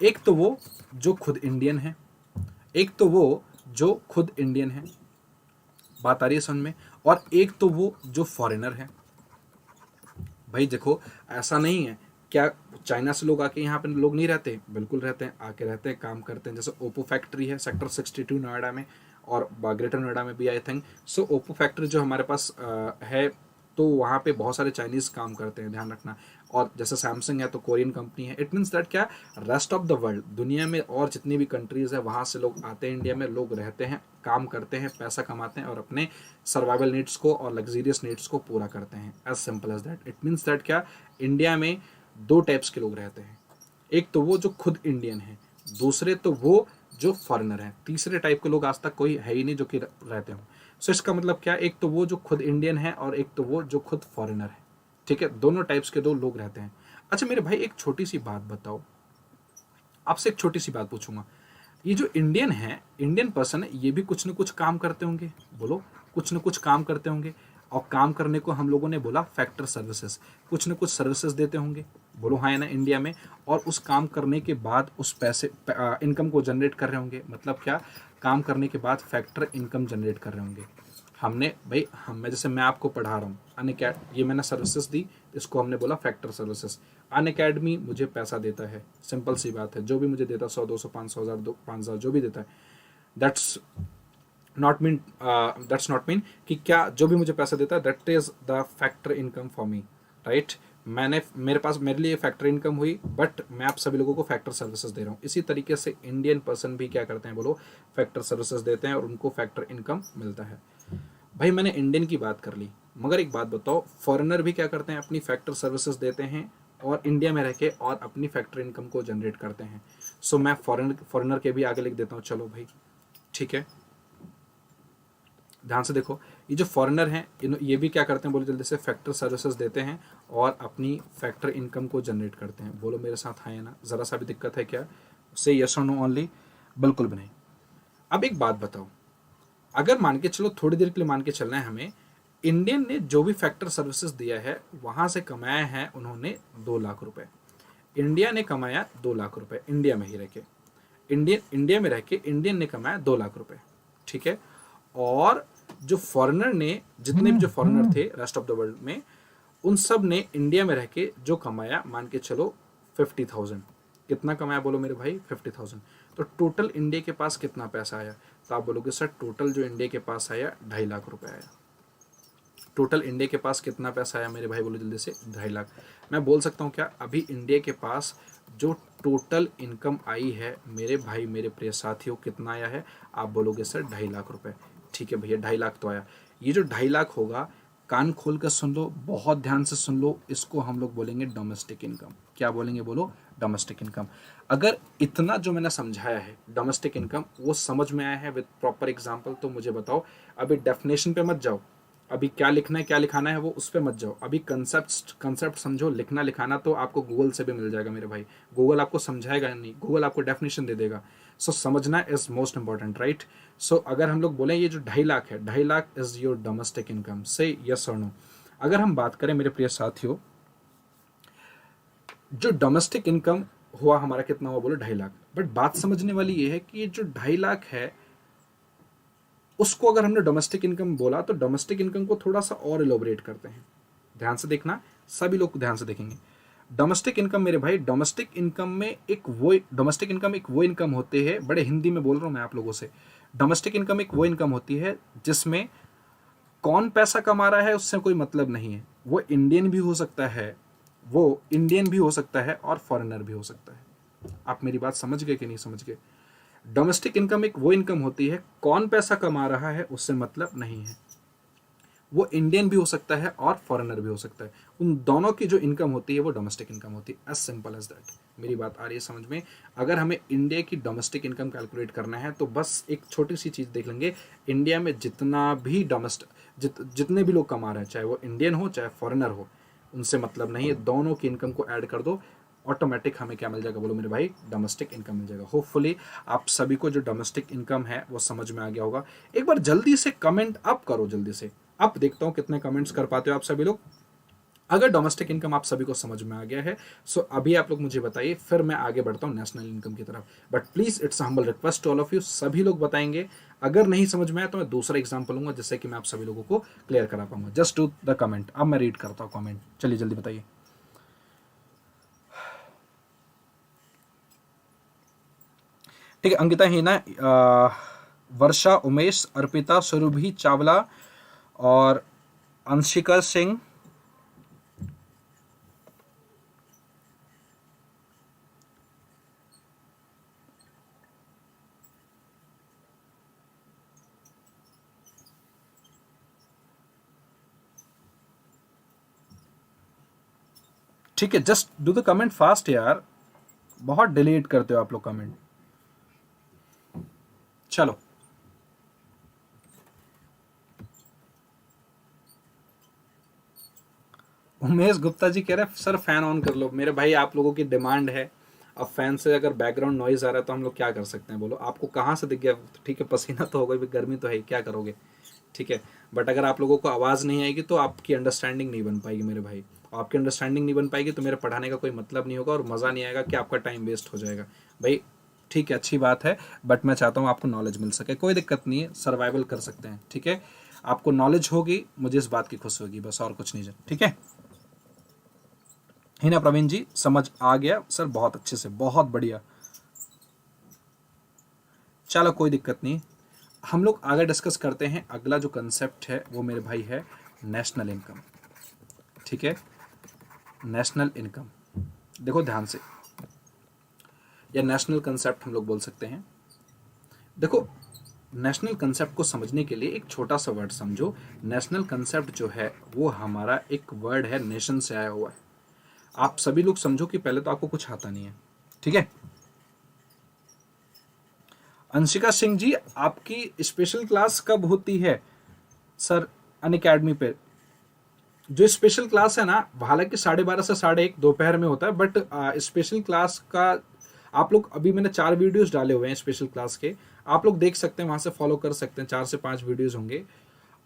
एक तो वो जो खुद इंडियन है, एक तो वो जो खुद इंडियन है, बात आ रही है समझ में, और एक तो वो जो फॉरेनर है। भाई देखो, ऐसा नहीं है क्या चाइना से लोग आके यहाँ पे लोग नहीं रहते, बिल्कुल रहते हैं, आके रहते हैं, काम करते हैं। जैसे ओप्पो फैक्ट्री है सेक्टर 62 नोएडा में, और ग्रेटर नोएडा में भी I think so. Oppo factory जो हमारे पास है, तो वहाँ पे बहुत सारे चाइनीज काम करते हैं, ध्यान रखना। और जैसे सैमसंग है तो कोरियन कंपनी है। इट मीन्स दैट क्या, रेस्ट ऑफ द वर्ल्ड, दुनिया में और जितनी भी कंट्रीज है वहाँ से लोग आते हैं, इंडिया में लोग रहते हैं, काम करते हैं, पैसा कमाते हैं और अपने सर्वाइवल नीड्स को और लग्जरियस नीड्स को पूरा करते हैं। As simple as that. It means that क्या, इंडिया में दो टाइप्स के लोग रहते हैं। एक तो वो जो खुद इंडियन है, दूसरे तो वो जो फॉरेनर है। तीसरे टाइप के लोग आज तक कोई है ही नहीं जो कि रहते हों। सो इसका मतलब क्या, एक तो वो जो खुद इंडियन है और एक तो वो जो खुद फॉरेनर है, ठीक है। दोनों टाइप्स के दो लोग रहते हैं। अच्छा मेरे भाई एक छोटी सी बात बताओ, आपसे एक छोटी सी बात पूछूंगा। ये जो इंडियन है, इंडियन पर्सन है, ये भी कुछ न कुछ काम करते होंगे, बोलो, कुछ न कुछ काम करते होंगे। और काम करने को हम लोगों ने बोला फैक्टर सर्विसेज, कुछ न कुछ सर्विसेज देते होंगे, बोलो हाँ है ना, इंडिया में। और उस काम करने के बाद उस पैसे इनकम को जनरेट कर रहे होंगे। मतलब क्या, काम करने के बाद फैक्टर इनकम जनरेट कर रहे होंगे। हमने भाई, मैं जैसे मैं आपको पढ़ा रहा हूँ अनअकैडमी, ये मैंने सर्विसेज दी, इसको हमने बोला फैक्टर सर्विसेज। अनअकैडमी मुझे पैसा देता है, सिंपल सी बात है, जो भी मुझे देता है 100 200 500 1000 5000 जो भी देता है, दैट्स नॉट मीन कि क्या जो भी मुझे पैसा देता है that is the factor income for me, right. मेरे लिए फैक्टर इनकम हुई, बट मैं आप सभी लोगों को फैक्टर सर्विसेज दे रहा हूँ। इसी तरीके से इंडियन पर्सन भी क्या करते हैं, बोलो, फैक्टर सर्विसेज देते हैं और उनको फैक्टर इनकम मिलता है। भाई मैंने इंडियन की बात कर ली, मगर एक बात बताओ, फॉरेनर भी क्या करते हैं, अपनी फैक्टर सर्विसेज देते हैं और इंडिया में रह के और अपनी फैक्टर इनकम को जनरेट करते हैं। सो मैं फॉरेनर के भी आगे लिख देता हूँ, चलो भाई, ठीक है। ध्यान से देखो, ये जो फॉरेनर हैं ये भी क्या करते हैं, बोलो जल्दी से, फैक्टर सर्विसेज देते हैं और अपनी फैक्टर इनकम को जनरेट करते हैं। बोलो मेरे साथ हाँ या ना, ज़रा सा भी दिक्कत है क्या, से यस और नो ओनली, बिल्कुल भी नहीं। अब एक बात बताओ, अगर मान के चलो, थोड़ी देर के लिए मान के चलना है हमें, इंडियन ने जो भी फैक्टर सर्विसेज दिया है वहाँ से कमाया है उन्होंने 2 लाख रुपए। इंडिया ने कमाया 2 लाख रुपए, इंडिया में ही रह के, इंडिया में रह के इंडियन ने कमाया 2 लाख रुपए, ठीक है। और जो फॉरेनर ने, जितने भी जो फॉरेनर थे रेस्ट ऑफ द वर्ल्ड में, उन सब ने इंडिया में रह के जो कमाया, मान के चलो 50,000। कितना कमाया बोलो मेरे भाई, 50,000। तो टोटल इंडिया के पास कितना पैसा आया, तो आप बोलोगे सर टोटल जो इंडिया के पास आया 2.5 लाख रुपए आया। टोटल इंडिया के पास कितना पैसा आया मेरे भाई, बोलो जल्दी से, 2.5 लाख। मैं बोल सकता हूँ क्या, अभी इंडिया के पास जो टोटल इनकम आई है मेरे भाई मेरे प्रिय साथियों, कितना आया है, आप बोलोगे सर 2.5 लाख रुपए। ठीक है भैया, 2.5 लाख तो आया। ये जो 2.5 लाख होगा, कान खोल कर सुन लो, बहुत ध्यान से सुन लो, इसको हम लोग बोलेंगे डोमेस्टिक इनकम। क्या बोलेंगे, बोलो, डोमेस्टिक इनकम। अगर इतना जो मैंने समझाया है डोमेस्टिक इनकम वो समझ में आया है विद प्रॉपर एग्जांपल, तो मुझे बताओ। अभी डेफिनेशन पे मत जाओ, अभी क्या लिखना है क्या लिखाना है वो उस पर मत जाओ, अभी कंसेप्ट समझो। लिखना लिखाना तो आपको गूगल से भी मिल जाएगा मेरे भाई, गूगल आपको समझाएगा नहीं, गूगल आपको डेफिनेशन दे देगा। सो समझना इज मोस्ट इंपॉर्टेंट, राइट। सो अगर हम लोग बोलें ये जो 2.5 लाख है, 2.5 lakh is your domestic income, से यस और नो। अगर हम बात करें मेरे प्रिय साथियों, जो डोमेस्टिक इनकम हुआ हमारा कितना हुआ, बोलो 2.5 लाख। बट बात समझने वाली ये है कि ये जो 2.5 लाख है उसको अगर हमने डोमेस्टिक इनकम बोला तो डोमेस्टिक इनकम को थोड़ा सा और एलोबरेट करते हैं। ध्यान से देखना, सभी लोग ध्यान से देखेंगे। डोमेस्टिक इनकम मेरे भाई, डोमेस्टिक इनकम में एक वो इनकम होती है, बड़े हिंदी में बोल रहा हूँ मैं आप लोगों से। डोमेस्टिक इनकम एक वो इनकम होती है जिसमें कौन पैसा कमा रहा है उससे कोई मतलब नहीं है। वो इंडियन भी हो सकता है और फॉरेनर भी हो सकता है। आप मेरी बात समझ गए कि नहीं समझ गए? डोमेस्टिक इनकम एक वो इनकम होती है, कौन पैसा कमा रहा है उससे मतलब नहीं है, वो इंडियन भी हो सकता है और फॉरेनर भी हो सकता है, उन दोनों की जो इनकम होती है वो डोमेस्टिक इनकम होती है। As simple as that. मेरी बात आ रही है समझ में? अगर हमें इंडिया की डोमेस्टिक इनकम कैलकुलेट करना है तो बस एक छोटी सी चीज़ देख लेंगे, इंडिया में जितना भी जितने भी लोग कमा रहे हैं, चाहे वो इंडियन हो चाहे फॉरेनर हो, उनसे मतलब नहीं है, दोनों की इनकम को ऐड कर दो, ऑटोमेटिक हमें क्या मिल जाएगा, बोलो मेरे भाई, डोमेस्टिक इनकम मिल जाएगा। होपफुली आप सभी को जो डोमेस्टिक इनकम है वो समझ में आ गया होगा। एक बार जल्दी से कमेंट अप करो, जल्दी से अब देखता हूं कितने कमेंट्स कर पाते हो आप सभी लोग। अगर डोमेस्टिक इनकम आप सभी को समझ में आ गया है, सो अभी आप लोग मुझे बताइए, फिर मैं आगे बढ़ता हूं नेशनल इनकम की तरफ। But please it's humble request to all of you, सभी लोग बताएंगे। अगर नहीं समझ में आया तो मैं दूसरा एग्जाम्पल लूंगा जिससे कि मैं आप सभी लोगों को क्लियर करा पाऊंगा। Just to the comment. अब मैं रीड करता हूँ कमेंट, चलिए जल्दी बताइए। ठीक है, अंकिता हिना, वर्षा, उमेश, अर्पिता, सुरभि चावला और अंशिका सिंह, ठीक है, just do the comment fast यार, बहुत डिलीट करते हो आप लोग कमेंट। चलो, उमेश गुप्ता जी कह रहे हैं सर फैन ऑन कर लो। मेरे भाई आप लोगों की डिमांड है, अब फैन से अगर बैकग्राउंड नॉइज आ रहा है तो हम लोग क्या कर सकते हैं, बोलो? आपको कहाँ से दिख गया? ठीक है, पसीना तो होगा, गर्मी तो है, क्या करोगे? ठीक है, बट अगर आप लोगों को आवाज़ नहीं आएगी तो आपकी अंडरस्टैंडिंग नहीं बन पाएगी मेरे भाई। आपकी अंडरस्टैंडिंग नहीं बन पाएगी तो मेरे पढ़ाने का कोई मतलब नहीं होगा और मज़ा नहीं आएगा, कि आपका टाइम वेस्ट हो जाएगा भाई। ठीक है, अच्छी बात है, बट मैं चाहता हूँ आपको नॉलेज मिल सके, कोई दिक्कत नहीं है, सर्वाइवल कर सकते हैं। ठीक है, आपको नॉलेज होगी, मुझे इस बात की खुशी होगी, बस और कुछ नहीं। ठीक है, हिना प्रवीण जी समझ आ गया सर, बहुत अच्छे से, बहुत बढ़िया। चलो कोई दिक्कत नहीं, हम लोग आगे डिस्कस करते हैं। अगला जो कंसेप्ट है वो मेरे भाई है नेशनल इनकम। ठीक है, नेशनल इनकम, देखो ध्यान से, या नेशनल कंसेप्ट हम लोग बोल सकते हैं। देखो, नेशनल कंसेप्ट को समझने के लिए एक छोटा सा वर्ड समझो। नेशनल कंसेप्ट जो है वो हमारा एक वर्ड है, नेशन से आया हुआ है। आप सभी लोग समझो कि पहले तो आपको कुछ आता नहीं है। ठीक है, अंशिका सिंह जी आपकी स्पेशल क्लास कब होती है? सर अनअकैडमी पे जो स्पेशल क्लास है ना, हालांकि 12:30 से 1:30 दोपहर में होता है, बट स्पेशल क्लास का आप लोग, अभी मैंने 4 वीडियोस डाले हुए हैं स्पेशल क्लास के, आप लोग देख सकते हैं, वहाँ से फॉलो कर सकते हैं, 4 से 5 वीडियोस होंगे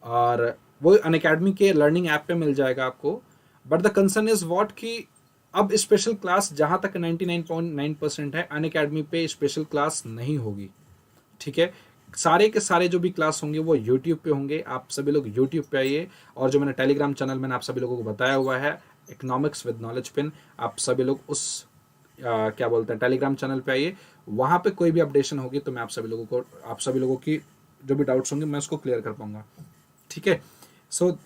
और वो अनअकैडमी के लर्निंग ऐप पे मिल जाएगा आपको। But the concern is what कि अब स्पेशल क्लास जहाँ तक 99.9% है, अनअकैडमी पे स्पेशल क्लास नहीं होगी। ठीक है, सारे के सारे जो भी क्लास होंगे वो यूट्यूब पे होंगे। आप सभी लोग यूट्यूब पे आइए, और जो मैंने टेलीग्राम चैनल मैंने आप सभी लोगों को बताया हुआ है, इकोनॉमिक्स विद नॉलेज पिन, आप सभी लोग उस क्या बोलते हैं, टेलीग्राम चैनल पे आइए। वहाँ पे कोई भी अपडेशन होगी तो मैं आप सभी लोगों की जो भी डाउट्स होंगे मैं उसको क्लियर कर पाऊंगा। ठीक है, सो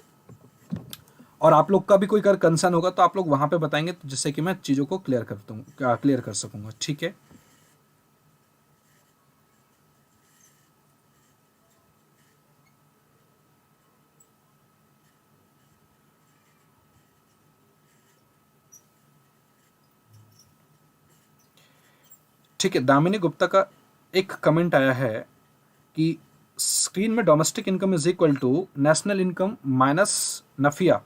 और आप लोग का भी कोई कंसर्न होगा तो आप लोग वहाँ पे बताएंगे, तो जिससे कि मैं चीज़ों को क्लियर कर सकूँगा। ठीक है, ठीक है, दामिनी गुप्ता का एक कमेंट आया है कि स्क्रीन में domestic income is equal to national income minus NFIA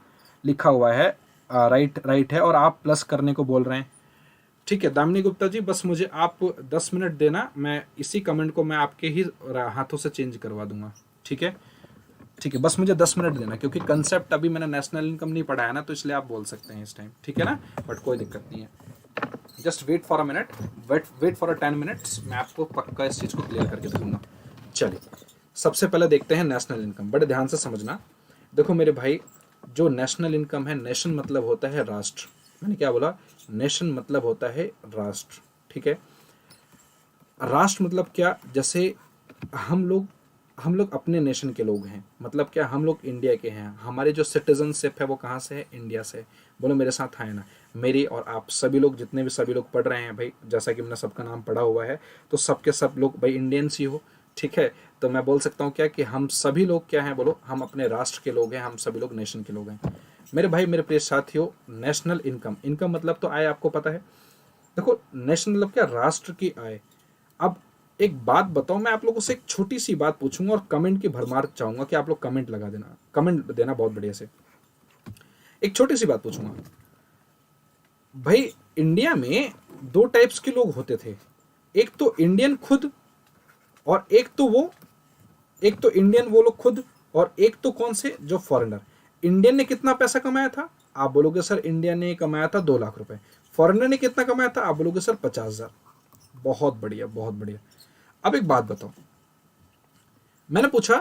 लिखा हुआ है, राइट है, और आप प्लस करने को बोल रहे हैं। ठीक है दामिनी गुप्ता जी, बस मुझे आप 10 मिनट देना, मैं इसी कमेंट को मैं आपके ही हाथों से चेंज करवा दूंगा। ठीक है, ठीक है, बस मुझे 10 मिनट देना, क्योंकि कंसेप्ट अभी मैंने नेशनल इनकम नहीं पढ़ाया ना, तो इसलिए आप बोल सकते हैं इस टाइम। ठीक है ना, बट कोई दिक्कत नहीं है, just wait for a minute, wait for a 10 minutes, मैं आपको पक्का इस चीज़ को क्लियर करके दूंगा। चलिए, सबसे पहले देखते हैं नेशनल इनकम, बड़े ध्यान से समझना। देखो मेरे भाई, जो नेशनल इनकम है, नेशन मतलब होता है राष्ट्र, मैंने क्या बोला, नेशन मतलब होता है राष्ट्र। ठीक है, राष्ट्र मतलब क्या, जैसे हम लोग हम लोग अपने नेशन के लोग हैं, मतलब क्या, हम लोग इंडिया के हैं, हमारे जो सिटीजनशिप है वो कहाँ से है, इंडिया से। बोलो मेरे साथ है ना। मेरी और आप सभी लोग, जितने भी सभी लोग पढ़ रहे हैं भाई, जैसा कि मैंने सबका नाम पढ़ा हुआ है, तो सबके सब लोग भाई इंडियंस ही हो, ठीक है। तो मैं बोल सकता हूँ क्या कि हम सभी लोग क्या हैं, बोलो हम अपने राष्ट्र के लोग हैं, हम सभी लोग नेशन के लोग हैं। मेरे भाई मेरे प्रिय साथियों, नेशनल इनकम, इनकम मतलब तो आय, आपको पता है। देखो नेशनल मतलब क्या, राष्ट्र की आय। अब एक बात बताओ, मैं आप लोगों से एक छोटी सी बात पूछूंगा और कमेंट की भरमार चाहूंगा कि आप लोग कमेंट लगा देना, कमेंट देना बहुत बढ़िया से। एक छोटी सी बात पूछूंगा भाई, इंडिया में दो टाइप्स के लोग होते थे, एक तो इंडियन खुद, और एक तो इंडियन वो लोग खुद, और एक तो कौन से, जो फॉरेनर। इंडियन ने कितना पैसा कमाया था, आप बोलोगे सर इंडिया ने कमाया था 2 लाख रुपए। फॉरेनर ने कितना कमाया था, आप बोलोगे सर 50,000। बहुत बढ़िया, बहुत बढ़िया। अब एक बात बताओ, मैंने पूछा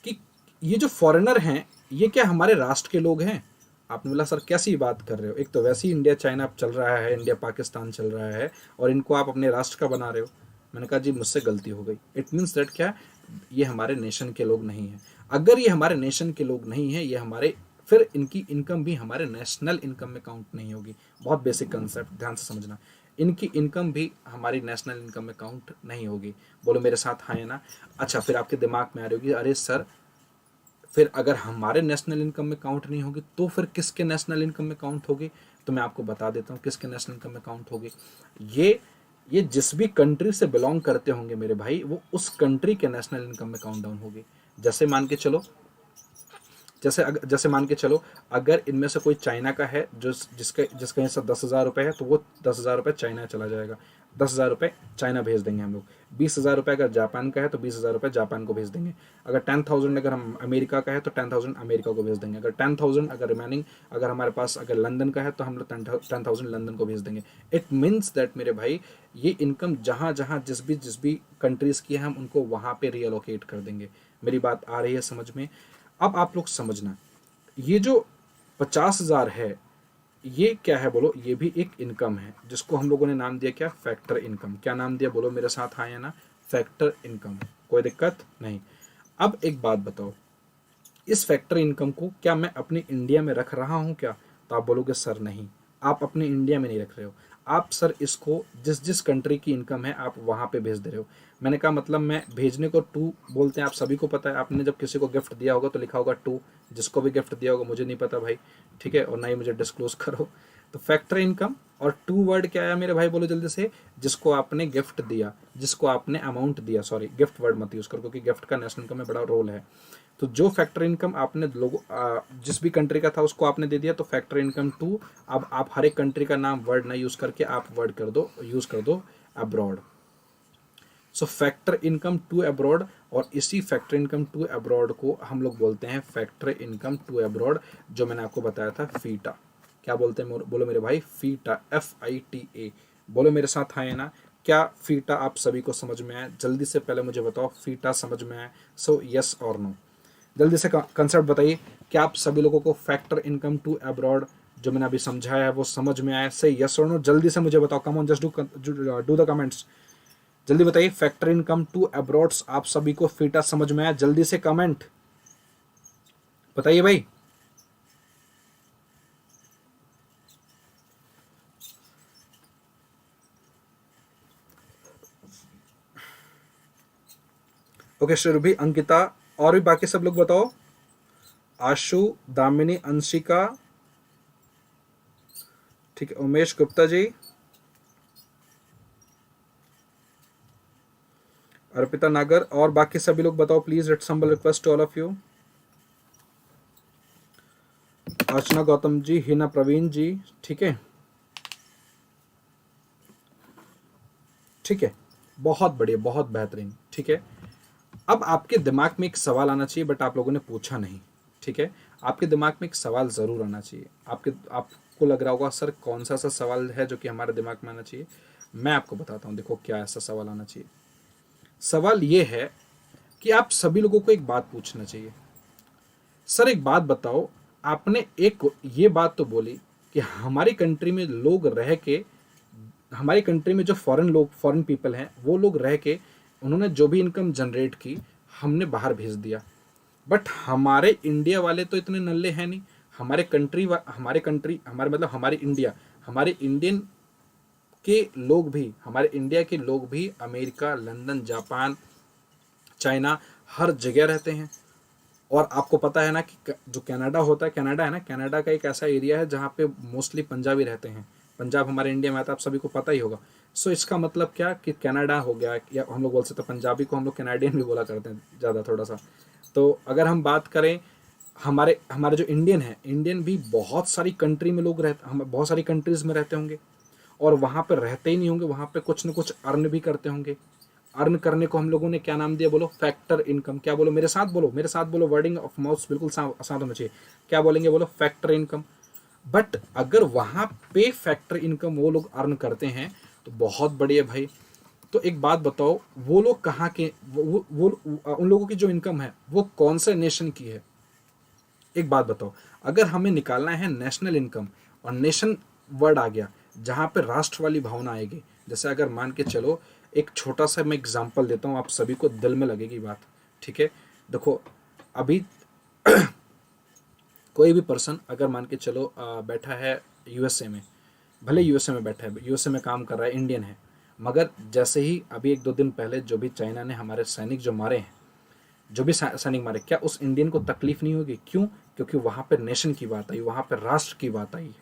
कि ये जो फॉरेनर हैं ये क्या हमारे राष्ट्र के लोग हैं। आपने बोला सर कैसी बात कर रहे हो, एक तो वैसे ही इंडिया चाइना चल रहा है, इंडिया पाकिस्तान चल रहा है, और इनको आप अपने राष्ट्र का बना रहे हो। मैंने कहा जी मुझसे गलती हो गई। इट मीन्स दैट क्या, ये हमारे नेशन के लोग नहीं हैं। अगर ये हमारे नेशन के लोग नहीं हैं, ये हमारे, फिर इनकी इनकम भी हमारे नेशनल इनकम में काउंट नहीं होगी। बहुत बेसिक कंसेप्ट, ध्यान से समझना। इनकी इनकम भी हमारी नेशनल इनकम में काउंट नहीं होगी। बोलो मेरे साथ हाँ या ना। अच्छा, फिर आपके दिमाग में आ रही होगी, अरे सर फिर अगर हमारे नेशनल इनकम में काउंट नहीं होगी तो फिर किसके नेशनल इनकम में काउंट होगी। तो मैं आपको बता देता हूँ किसके नेशनल इनकम में काउंट होगी। ये जिस भी कंट्री से बिलोंग करते होंगे मेरे भाई, वो उस कंट्री के नेशनल इनकम में काउंट डाउन होगी। जैसे मान के चलो, जैसे मान के चलो, अगर इनमें से कोई चाइना का है, जो जिसका हिस्सा 10,000 रुपये है, तो वो 10,000 रुपये चाइना चला जाएगा, 10,000 रुपये चाइना भेज देंगे हम लोग। 20,000 रुपये अगर जापान का है तो 20,000 रुपये जापान को भेज देंगे। अगर 10,000 अगर हम अमेरिका का है तो 10,000 अमेरिका को भेज देंगे। अगर 10,000 अगर रिमेनिंग अगर हमारे पास अगर लंदन का है तो हम लोग 10,000 लंदन को भेज देंगे। इट मीन्स दैट मेरे भाई, ये इनकम जहाँ जहाँ जिस भी कंट्रीज़ की है, हम उनको वहाँ पे रीअलोकेट कर देंगे। मेरी बात आ रही है समझ में। अब आप लोग समझना, ये जो 50,000 है, ये क्या है बोलो, ये भी एक इनकम है, जिसको हम लोगों ने नाम दिया क्या, फैक्टर इनकम। क्या नाम दिया, बोलो मेरे साथ हाँ या ना, फैक्टर इनकम। कोई दिक्कत नहीं। अब एक बात बताओ, इस फैक्टर इनकम को क्या मैं अपने इंडिया में रख रहा हूँ क्या। तो आप बोलोगे सर नहीं, आप अपने इंडिया में नहीं रख रहे हो, आप सर इसको जिस जिस कंट्री की इनकम है आप वहाँ पे भेज दे रहे हो। मैंने कहा मतलब मैं भेजने को टू बोलते हैं, आप सभी को पता है। आपने जब किसी को गिफ्ट दिया होगा तो लिखा होगा टू, जिसको भी गिफ्ट दिया होगा मुझे नहीं पता भाई, ठीक है, और ना ही मुझे डिस्क्लोज करो। तो फैक्टर इनकम और टू वर्ड क्या आया मेरे भाई, बोलो जल्दी से। जिसको आपने गिफ्ट दिया, जिसको आपने अमाउंट दिया, सॉरी गिफ्ट वर्ड मत यूज करो क्योंकि गिफ्ट का नेशनल इनकम में बड़ा रोल है। तो जो फैक्टर इनकम आपने लोगों जिस भी कंट्री का था उसको आपने दे दिया, तो फैक्टर इनकम टू। अब आप हर एक कंट्री का नाम वर्ड ना यूज करके आप वर्ड यूज कर दो abroad. So factor income to abroad, और इसी फैक्टर इनकम टू अब्रॉड को हम लोग बोलते हैं फैक्टर इनकम टू अब्रॉड, जो मैंने आपको बताया था फीटा। क्या बोलते हैं बोलो मेरे भाई, फीटा, FITA। बोलो मेरे साथ हाँ या ना। क्या फीटा आप सभी को समझ में आया, जल्दी से पहले मुझे बताओ, फीटा समझ में आया। सो यस और नो, जल्दी से कंसेप्ट बताइए। क्या आप सभी लोगों को फैक्टर इनकम टू अब्रॉड जो मैंने अभी समझाया है वो समझ में आया, से यस और नो, जल्दी से मुझे बताओ। कम on, just do the comments, जल्दी बताइए। फैक्टर इनकम टू अब्रॉड्स आप सभी को फीटा समझ में आया, जल्दी से कमेंट बताइए भाई। ओके श्रुभि, अंकिता, और भी बाकी सब लोग बताओ। आशु, दामिनी, अंशिका, ठीक है, उमेश गुप्ता जी, अर्पिता नागर, और बाकी सभी लोग बताओ please. It's humble request to all of you. Archana Gautam ji, Hina Praveen ji, ठीक है, ठीक है, बहुत बढ़िया, बहुत बेहतरीन, ठीक है। अब आपके दिमाग में एक सवाल आना चाहिए, बट आप लोगों ने पूछा नहीं, ठीक है। आपके दिमाग में एक सवाल ज़रूर आना चाहिए। आपको लग रहा होगा सर कौन सा सवाल है जो कि हमारे दिमाग में आना चाहिए। मैं आपको बताता हूँ, देखो क्या ऐसा सवाल आना चाहिए। सवाल ये है कि आप सभी लोगों को एक बात पूछना चाहिए, सर एक बात बताओ, आपने एक ये बात तो बोली कि हमारी कंट्री में लोग रह के, हमारी कंट्री में जो फॉरेन पीपल हैं वो लोग रह के, उन्होंने जो भी इनकम जनरेट की, हमने बाहर भेज दिया। बट हमारे इंडिया वाले तो इतने नल्ले हैं नहीं। हमारे मतलब हमारी इंडिया, हमारे इंडियन के लोग भी, हमारे इंडिया के लोग भी अमेरिका, लंदन, जापान, चाइना, हर जगह रहते हैं। और आपको पता है ना कि जो कनाडा होता है, कनाडा है ना, कनाडा का एक ऐसा एरिया है जहाँ पे मोस्टली पंजाबी रहते हैं। पंजाब हमारे इंडिया में आता है, आप सभी को पता ही होगा। सो इसका मतलब क्या कि कनाडा हो गया, या हम लोग बोल सकते हैं पंजाबी को हम लोग कैनेडियन भी बोला करते हैं ज़्यादा थोड़ा सा। तो अगर हम बात करें, हमारे हमारे जो इंडियन है, इंडियन भी बहुत सारी कंट्री में लोग रहते, हम बहुत सारी कंट्रीज़ में रहते होंगे, और वहाँ पर रहते ही नहीं होंगे, वहाँ पे कुछ न कुछ अर्न भी करते होंगे। अर्न करने को हम लोगों ने क्या नाम दिया, बोलो? Factor income. क्या बोलो? मेरे साथ बोलो, मेरे साथ बोलो, वर्डिंग ऑफ माउथ बिल्कुल आसान होना चाहिए। क्या बोलेंगे? बोलो फैक्टर इनकम। बट अगर वहाँ पे फैक्टर इनकम वो लोग अर्न करते हैं तो बहुत बढ़िया भाई। तो एक बात बताओ, वो लोग कहाँ के, वो उन लोगों की जो इनकम है वो कौन से नेशन की है? एक बात बताओ, अगर हमें निकालना है नेशनल इनकम, और नेशन वर्ड आ गया जहाँ पे राष्ट्र वाली भावना आएगी, जैसे अगर मान के चलो, एक छोटा सा मैं एग्जांपल देता हूँ, आप सभी को दिल में लगेगी बात, ठीक है? देखो, अभी कोई भी पर्सन अगर मान के चलो बैठा है यूएसए में, भले यूएसए में बैठा है, यूएसए में काम कर रहा है, इंडियन है, मगर जैसे ही अभी 1-2 दिन पहले जो भी चाइना ने हमारे सैनिक जो मारे हैं, जो भी सैनिक मारे, क्या उस इंडियन को तकलीफ नहीं होगी? क्यों? क्योंकि वहाँ पर नेशन की बात आई, वहाँ पर राष्ट्र की बात आई है,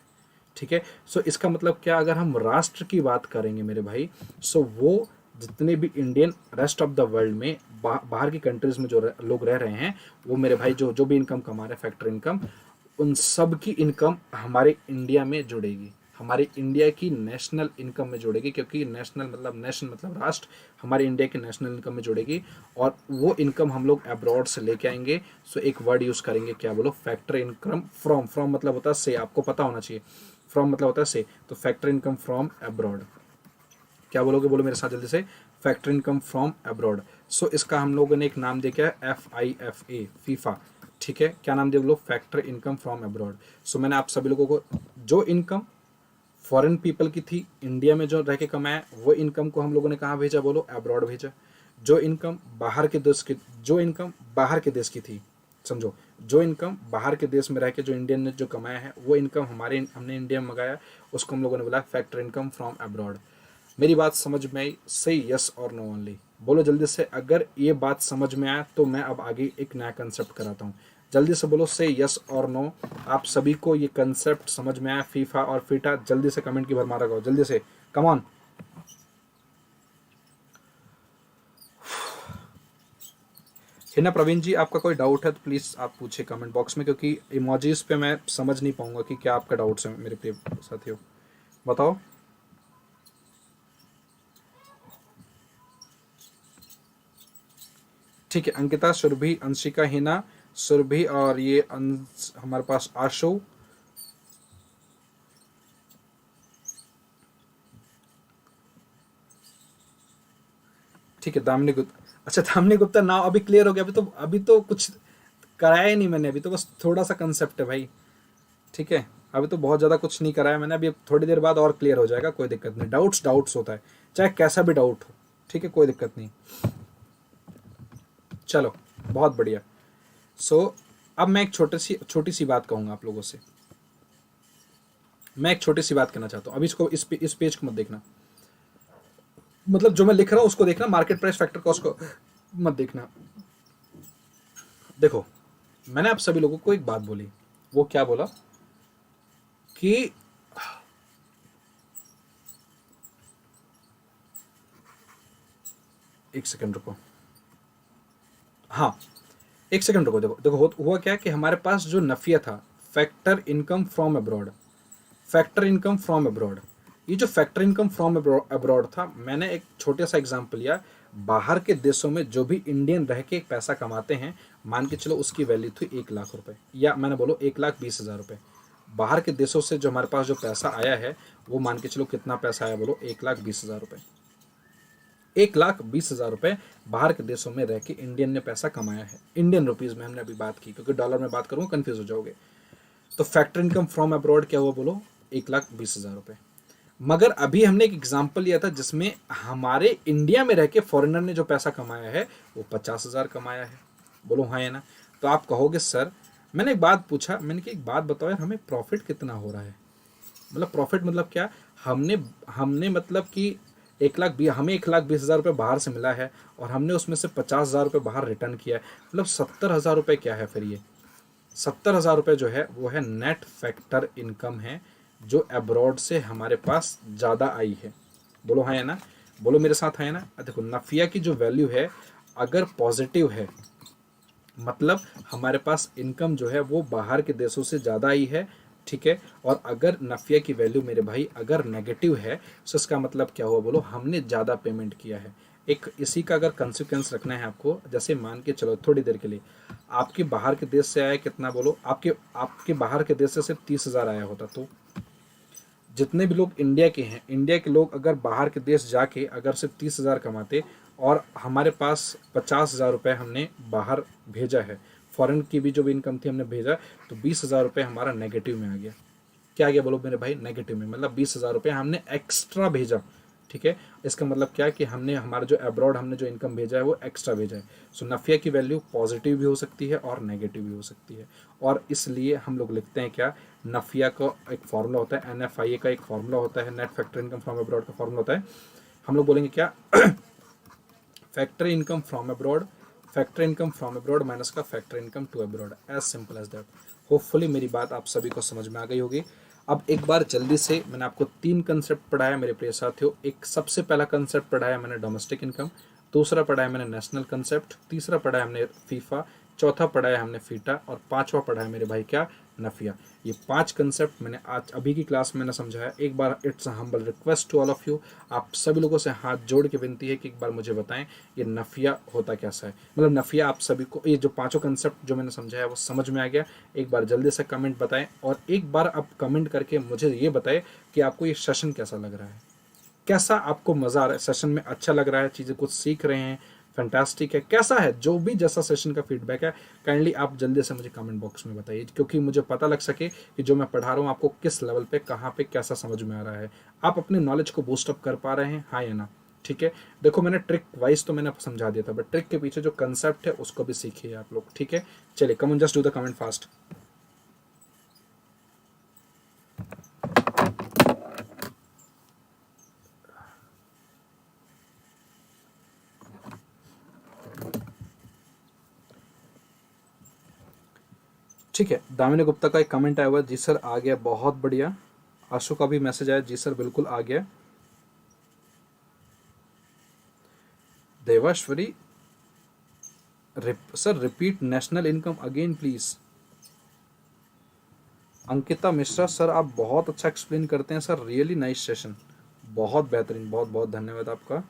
ठीक है? सो इसका मतलब क्या, अगर हम राष्ट्र की बात करेंगे मेरे भाई, सो वो जितने भी Indian rest of the world में बाहर की कंट्रीज में जो लोग रह रहे हैं, वो मेरे भाई जो जो भी इनकम कमा रहे हैं, फैक्टर इनकम, उन सब की इनकम हमारे इंडिया में जुड़ेगी, हमारे इंडिया की नेशनल इनकम में जुड़ेगी, क्योंकि नेशनल मतलब नेशन मतलब राष्ट्र, हमारे इंडिया की नेशनल इनकम में जुड़ेगी, और वो इनकम हम लोग अब्रॉड से लेके आएंगे। सो एक वर्ड यूज़ करेंगे, क्या बोलो? Factor income from. फ्रॉम मतलब होता है से, आपको पता होना चाहिए, फ्रॉम मतलब होता है से, तो फैक्टर इनकम फ्रॉम अब्रॉड। क्या बोलोगे? बोलो मेरे साथ जल्दी से, फैक्टर इनकम फ्रॉम अब्रॉड। सो इसका हम लोगों ने एक नाम दिया, क्या है? FIFA, फीफा, ठीक है? क्या नाम दिया? बोलो फैक्टर इनकम फ्रॉम अब्रॉड। सो मैंने आप सभी लोगों को जो इनकम फॉरेन पीपल की थी, इंडिया में जो रह के कमाया, वो इनकम को हम लोगों ने कहाँ भेजा? बोलो अब्रॉड भेजा। जो इनकम बाहर के देश की, जो इनकम बाहर के देश की थी, समझो, जो इनकम बाहर के देश में रह के जो इंडियन ने जो कमाया है, वो इनकम हमने इंडिया में मंगाया, उसको हम लोगों ने बोला फैक्टर इनकम फ्रॉम अब्रॉड। मेरी बात समझ में आई? से यस और नो ओनली बोलो जल्दी से। अगर ये बात समझ में आया तो मैं अब आगे एक नया कंसेप्ट कराता हूँ। जल्दी से बोलो से यस और नो। आप सभी को ये कंसेप्ट समझ में आया, फीफा और फीटा? जल्दी से कमेंट की भरमार लगाओ, जल्दी से, कम ऑन। हिना प्रवीण जी, आपका कोई डाउट है तो प्लीज़ आप पूछिए कमेंट बॉक्स में, क्योंकि इमोजीज पे मैं समझ नहीं पाऊंगा कि क्या आपका डाउट्स है मेरे प्रिय साथियों, बताओ। ठीक है, अंकिता, सुरभि, अंशिका, हिना, सुरभि, और ये हमारे पास आशु, ठीक है, दामिनी गुप्ता। अच्छा, दामिनी गुप्ता नाउ अभी क्लियर हो गया। अभी तो कुछ कराया ही नहीं मैंने, अभी तो बस थोड़ा सा कंसेप्ट है भाई, ठीक है? अभी तो बहुत ज़्यादा कुछ नहीं कराया मैंने, अभी थोड़ी देर बाद और क्लियर हो जाएगा, कोई दिक्कत नहीं। डाउट्स होता है, चाहे कैसा भी डाउट हो, ठीक है? कोई दिक्कत नहीं। चलो, बहुत बढ़िया। सो अब मैं एक छोटी सी बात कहूँगा आप लोगों से। मैं एक छोटी सी बात कहना चाहता हूँ। अभी इसको इस पेज को मत देखना, मतलब जो मैं लिख रहा हूँ उसको देखना, मार्केट प्राइस फैक्टर कॉस्ट को मत देखना। देखो, मैंने आप सभी लोगों को एक बात बोली, वो क्या बोला कि एक सेकंड रुको, हाँ, एक सेकंड रुको। देखो देखो, हुआ क्या कि हमारे पास जो नफिया था, factor income from abroad, factor income from abroad, ये जो फैक्टर इनकम फ्रॉम अब्रॉड था, मैंने एक छोटा सा एग्जांपल लिया। बाहर के देशों में जो भी इंडियन रह के पैसा कमाते हैं, मान के चलो उसकी वैल्यू थी 1 लाख रुपए, या मैंने बोलो 1,20,000 रुपए। बाहर के देशों से जो हमारे पास जो पैसा आया है, वो मान के चलो कितना पैसा आया? बोलो 1,20,000 रुपए। 1,20,000 रुपए बाहर के देशों में रह के इंडियन ने पैसा कमाया है। इंडियन रुपीज में हमने अभी बात की, क्योंकि डॉलर में बात करूंगा कंफ्यूज हो जाओगे। तो फैक्टर इनकम फ्रॉम अब्रॉड क्या हुआ? बोलो 1,20,000 रुपए। मगर अभी हमने एक एग्जाम्पल लिया था जिसमें हमारे इंडिया में रह के फॉरेनर ने जो पैसा कमाया है वो 50,000 कमाया है। बोलो हाँ या ना। तो आप कहोगे सर, मैंने एक बात पूछा, मैंने कि एक बात बताओ यार, हमें प्रॉफिट कितना हो रहा है? मतलब प्रॉफिट मतलब क्या? हमने हमने मतलब कि 1,20,000, हमें 1,20,000 रुपये बाहर से मिला है और हमने उसमें से 50,000 रुपये बाहर रिटर्न किया है, मतलब 70,000 रुपये क्या है फिर? ये 70,000 रुपये जो है वो है नेट फैक्टर इनकम है, जो अब्रॉड से हमारे पास ज़्यादा आई है। बोलो हाँ या ना, बोलो मेरे साथ हाँ या ना। देखो नफिया की जो वैल्यू है अगर पॉजिटिव है, मतलब हमारे पास इनकम जो है वो बाहर के देशों से ज़्यादा आई है, ठीक है। और अगर नफिया की वैल्यू मेरे भाई अगर नेगेटिव है तो इसका मतलब क्या हुआ? बोलो हमने ज़्यादा पेमेंट किया है। एक इसी का अगर कंसिक्वेंस रखना है आपको, जैसे मान के चलो थोड़ी देर के लिए आपके बाहर के देश से आया कितना? बोलो आपके आपके बाहर के देश से सिर्फ 30,000 आया होता, तो जितने भी लोग इंडिया के हैं, इंडिया के लोग अगर बाहर के देश जाके अगर सिर्फ 30,000 कमाते और हमारे पास 50,000 रुपये हमने बाहर भेजा है, फॉरेन की भी जो भी इनकम थी हमने भेजा, तो 20,000 रुपये हमारा नेगेटिव में आ गया। क्या आ गया बोलो मेरे भाई? नेगेटिव में, मतलब 20,000 रुपये हमने एक्स्ट्रा भेजा, ठीक है। इसका मतलब क्या है कि हमने हमारा जो अब्रॉड हमने जो इनकम भेजा है वो एक्स्ट्रा भेजा है। सो नफिया की वैल्यू पॉजिटिव भी हो सकती है और नेगेटिव भी हो सकती है, और इसलिए हम लोग लिखते हैं क्या? नफिया का एक फॉर्मूला होता है, NFIA का एक फॉर्मूला होता है, net factor income from abroad का फॉर्मूला होता है। हम लोग बोलेंगे क्या? Factor income from abroad, factor income from abroad minus का factor income to abroad, as simple as that. Hopefully मेरी बात आप सभी को समझ में आ गई होगी। अब एक बार जल्दी से, मैंने आपको 3 कंसेप्ट पढ़ाया मेरे प्रिय साथियों। एक सबसे पहला कंसेप्ट पढ़ाया मैंने डोमेस्टिक इनकम, दूसरा पढ़ाया मैंने नेशनल कंसेप्ट, तीसरा पढ़ाया हमने फीफा, चौथा पढ़ाया हमने फीटा, और पांचवा पढ़ाया मेरे भाई क्या? नफिया। ये 5 कंसेप्ट मैंने आज अभी की क्लास में मैंने समझाया। एक बार it's a humble request to all of you, आप सभी लोगों से हाथ जोड़ के विनती है कि एक बार मुझे बताएं ये नफिया होता कैसा है। मतलब नफिया आप सभी को, ये जो 5 कंसेप्ट जो मैंने समझाया वो समझ में आ गया? एक बार जल्दी से कमेंट बताएं, और एक बार आप कमेंट करके मुझे ये बताएं कि आपको ये सेशन कैसा लग रहा है, कैसा आपको मज़ा आ रहा है सेशन में? अच्छा लग रहा है? चीज़ें कुछ सीख रहे हैं? फैंटास्टिक है? कैसा है? जो भी जैसा सेशन का फीडबैक है काइंडली आप जल्दी से मुझे कमेंट बॉक्स में बताइए, क्योंकि मुझे पता लग सके कि जो मैं पढ़ा रहा हूँ आपको किस लेवल पे, कहाँ पे, कैसा समझ में आ रहा है। आप अपने नॉलेज को बूस्टअप कर पा रहे हैं, हाँ या ना? ठीक है। देखो मैंने ट्रिक वाइज तो मैंने समझा दिया था, बट ट्रिक के पीछे जो कंसेप्ट है उसको भी सीखिए आप लोग, ठीक है। चलिए कम on, just do the comment fast. ठीक है, दामिनी गुप्ता का एक कमेंट आया हुआ है, जी सर आ गया, बहुत बढ़िया। आशु का भी मैसेज आया, जी सर बिल्कुल आ गया। Devashwari, sir repeat national income again please. Ankita Mishra, sir आप बहुत अच्छा एक्सप्लेन करते हैं सर, रियली नाइस सेशन, बहुत बेहतरीन, बहुत बहुत धन्यवाद आपका।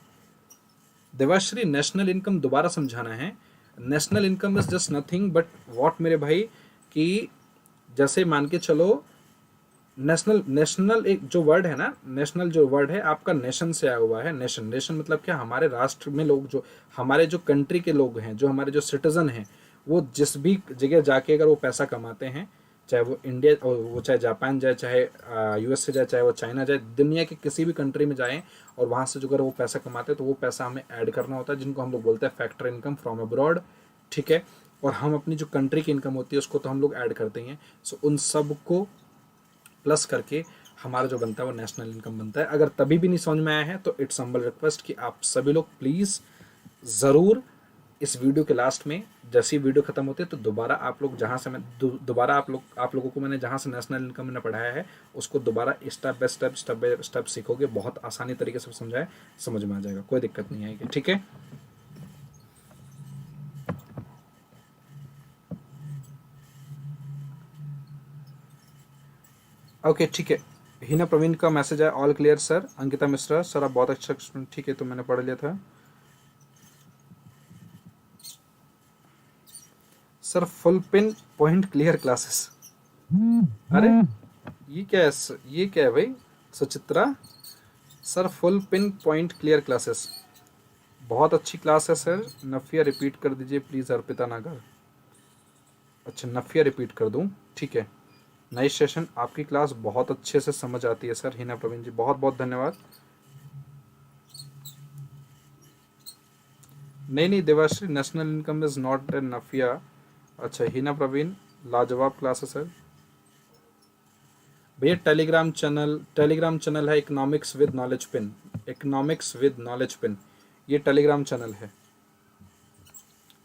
देवाश्री, नेशनल इनकम दोबारा समझाना है। National income is just nothing but what मेरे भाई, कि जैसे मान के चलो नेशनल, नेशनल एक जो वर्ड है ना, नेशनल जो वर्ड है आपका नेशन से आया हुआ है। नेशन, नेशन मतलब क्या? हमारे राष्ट्र में लोग, जो हमारे जो कंट्री के लोग हैं, जो हमारे जो सिटीजन हैं, वो जिस भी जगह जाके अगर वो पैसा कमाते हैं, चाहे वो इंडिया, वो चाहे जापान जाए, चाहे US से जाए, चाहे वो चाइना जाए, दुनिया के किसी भी कंट्री में जाएं, और वहाँ से जो अगर वो पैसा कमाते हैं तो वो पैसा हमें ऐड करना होता है, जिनको हम लोग बोलते हैं फैक्टर इनकम फ्रॉम अब्रॉड, ठीक है। और हम अपनी जो कंट्री की इनकम होती है उसको तो हम लोग ऐड करते हैं। सो उन सब को प्लस करके हमारा जो बनता है वो नेशनल इनकम बनता है। अगर तभी भी नहीं समझ में आया है तो इट्स हम्बल रिक्वेस्ट कि आप सभी लोग प्लीज़ ज़रूर इस वीडियो के लास्ट में, जैसे ही वीडियो खत्म होती है तो दोबारा आप लोग जहाँ से मैं दोबारा आप लोगों को मैंने जहाँ से नेशनल इनकम मैंने पढ़ाया है उसको दोबारा स्टेप बाय स्टेप सीखोगे, बहुत आसानी तरीके से समझाए, समझ में आ जाएगा, कोई दिक्कत नहीं आएगी, ठीक है। ओके ठीक है। हिना प्रवीण का मैसेज है, all clear sir. Ankita Mishra, sir आप बहुत अच्छा, ठीक है तो मैंने पढ़ लिया था sir. Full pin point clear classes, अरे ये क्या है? ये क्या है भाई? Suchitra sir, full pin point clear classes, बहुत अच्छी क्लास है सर। नफिया रिपीट कर दीजिए प्लीज़, अर्पिता नागर। अच्छा नफिया रिपीट कर दूं, ठीक है। नई सेशन, आपकी क्लास बहुत अच्छे से समझ आती है सर। हिना प्रवीण जी बहुत बहुत धन्यवाद। नहीं नहीं Devashree, national income is not a NFIA. अच्छा हिना प्रवीण, लाजवाब क्लास है सर। भैया टेलीग्राम चैनल है economics with knowledge pin, economics with knowledge pin, ये टेलीग्राम चैनल है।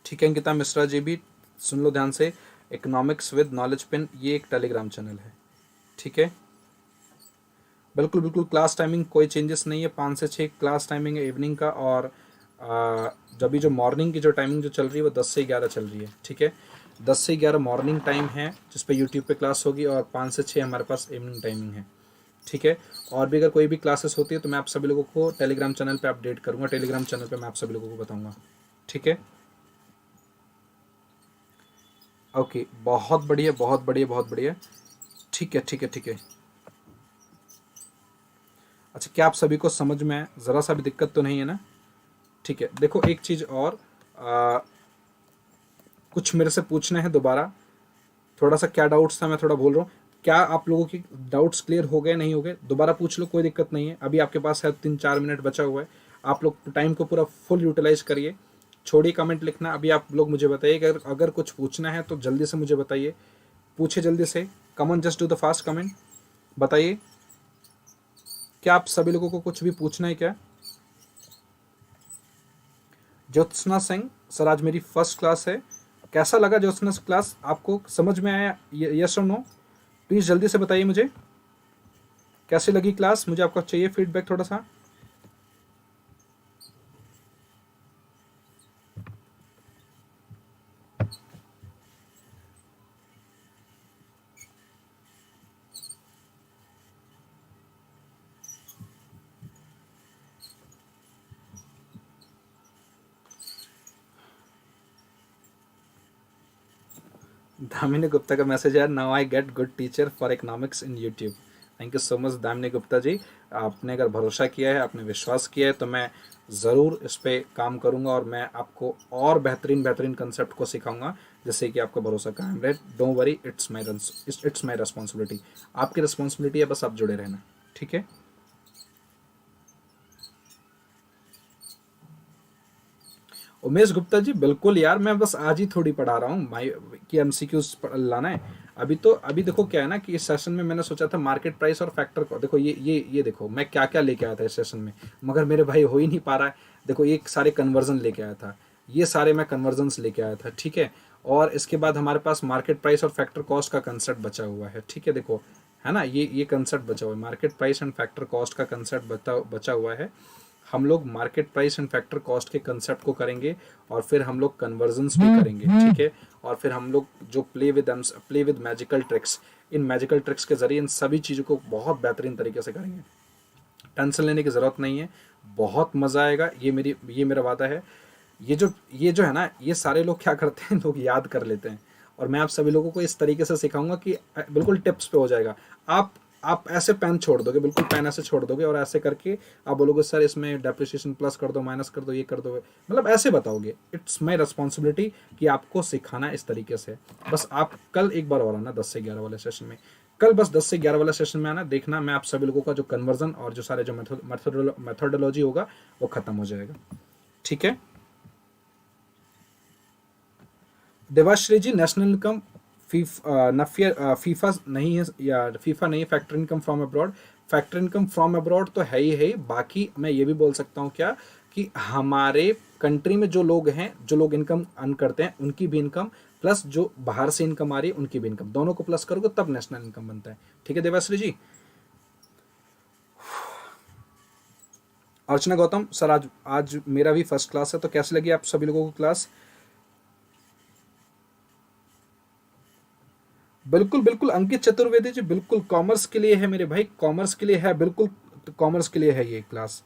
ठीक है अंकिता मिश्रा जी भी सुन लो ध्यान से, इकोनॉमिक्स विद नॉलेज पिन ये एक टेलीग्राम चैनल है। ठीक है, बिल्कुल बिल्कुल क्लास टाइमिंग कोई चेंजेस नहीं है, 5 से 6 क्लास टाइमिंग है इवनिंग का, और जब भी जो मॉर्निंग की जो टाइमिंग जो चल रही है वो 10 से 11 चल रही है। ठीक है, 10 से 11 मॉर्निंग टाइम है जिस पे यूट्यूब पे क्लास होगी, और 5 से 6 हमारे पास इवनिंग टाइमिंग है। ठीक है, और भी अगर कोई भी क्लासेस होती है तो मैं आप सभी लोगों को टेलीग्राम चैनल पे अपडेट करूँगा, टेलीग्राम चैनल पे मैं आप सभी लोगों को बताऊँगा। ठीक है, ओके, बहुत बढ़िया बहुत बढ़िया बहुत बढ़िया। ठीक है ठीक है ठीक है। अच्छा, क्या आप सभी को समझ में आया? ज़रा सा भी दिक्कत तो नहीं है ना? ठीक है, देखो एक चीज़ और, कुछ मेरे से पूछना है दोबारा, थोड़ा सा क्या डाउट्स था मैं थोड़ा बोल रहा हूँ, क्या आप लोगों की डाउट्स क्लियर हो गए नहीं हो गए? दोबारा पूछ लो, कोई दिक्कत नहीं है, अभी आपके पास है 3-4 मिनट बचा हुआ है, आप लोग टाइम को पूरा फुल यूटिलाइज करिए। छोड़िए कमेंट लिखना, अभी आप लोग मुझे बताइए कि अगर कुछ पूछना है तो जल्दी से मुझे बताइए, पूछे जल्दी से। Come on just do the fast comment, बताइए क्या आप सभी लोगों को कुछ भी पूछना है क्या? ज्योत्सना सिंह सर, आज मेरी फर्स्ट क्लास है, कैसा लगा ज्योत्सना क्लास? आपको समझ में आया? यस और नो? प्लीज़ जल्दी से बताइए मुझे कैसी लगी क्लास, मुझे आपका चाहिए फीडबैक थोड़ा सा। दामिनी गुप्ता का मैसेज है, now I get good teacher for economics in YouTube. Thank you so much Damini Gupta ji, आपने अगर भरोसा किया है, आपने विश्वास किया है, तो मैं ज़रूर इस पर काम करूंगा, और मैं आपको और बेहतरीन बेहतरीन कंसेप्ट को सिखाऊंगा जिससे कि आपका भरोसा कायम रहे। Don't worry, it's my responsibility, आपकी रिस्पॉन्सिबिलिटी है, बस आप जुड़े रहना। ठीक है, उमेश गुप्ता जी बिल्कुल यार, मैं बस आज ही थोड़ी पढ़ा रहा हूँ माई कि एमसीक्यूज लाना है। अभी देखो क्या है ना कि इस सेशन में मैंने सोचा था मार्केट प्राइस और फैक्टर को, देखो ये देखो मैं क्या क्या लेके आया था इस सेशन में, मगर मेरे भाई हो ही नहीं पा रहा है। देखो एक सारे कन्वर्जन लेके आया था, ये सारे मैं कन्वर्जन्स लेके आया था। ठीक है, और इसके बाद हमारे पास मार्केट प्राइस और फैक्टर कॉस्ट का कंसेप्ट बचा हुआ है। ठीक है, देखो है ना, ये कंसेप्ट बचा हुआ है, market price and factor cost का कंसेप्ट बचा हुआ है। हम लोग market price and factor cost के कंसेप्ट को करेंगे, और फिर हम लोग कन्वर्जन्स भी करेंगे। ठीक है, और फिर हम लोग जो play with magical tricks, in magical tricks के जरिए इन सभी चीज़ों को बहुत बेहतरीन तरीके से करेंगे। टेंशन लेने की ज़रूरत नहीं है, बहुत मज़ा आएगा, ये मेरा वादा है। ये जो है ना, ये सारे लोग क्या करते हैं, लोग याद कर लेते हैं, और मैं आप सभी लोगों को इस तरीके से सिखाऊंगा कि बिल्कुल टिप्स पे हो जाएगा। आप ऐसे पेन छोड़ दोगे, बिल्कुल पेन ऐसे छोड़ दोगे, और ऐसे करके आप बोलोगे सर इसमें डेप्रिसिएशन प्लस कर दो, माइनस कर दो, ये कर दो, मतलब ऐसे बताओगे। इट्स माई रिस्पॉन्सिबिलिटी कि आपको सिखाना इस तरीके से। बस आप कल एक बार और आना 10 से 11 वाले सेशन में, कल बस 10 से 11 वाला सेशन में आना, देखना मैं आप सभी लोगों का जो कन्वर्जन और जो सारे जो मेथोडोलॉजी होगा वो खत्म हो जाएगा। ठीक है, देवाश्री जी, नेशनल इनकम फीफा नहीं है, या फीफा नहीं है, factor income from abroad. Factor income from abroad तो है ही है, बाकी मैं ये भी बोल सकता हूँ क्या कि हमारे कंट्री में जो लोग हैं, जो लोग इनकम अर्न करते हैं, उनकी भी इनकम, प्लस जो बाहर से इनकम आ रही है उनकी भी इनकम, दोनों को प्लस करोगे तब नेशनल इनकम बनता है। ठीक है देवाश्री जी। अर्चना गौतम सर, आज आज मेरा भी फर्स्ट क्लास है, तो कैसी लगी आप सभी लोगों को क्लास? बिल्कुल बिल्कुल अंकित चतुर्वेदी जी, बिल्कुल कॉमर्स के लिए है मेरे भाई, कॉमर्स के लिए है, बिल्कुल कॉमर्स के लिए है ये क्लास।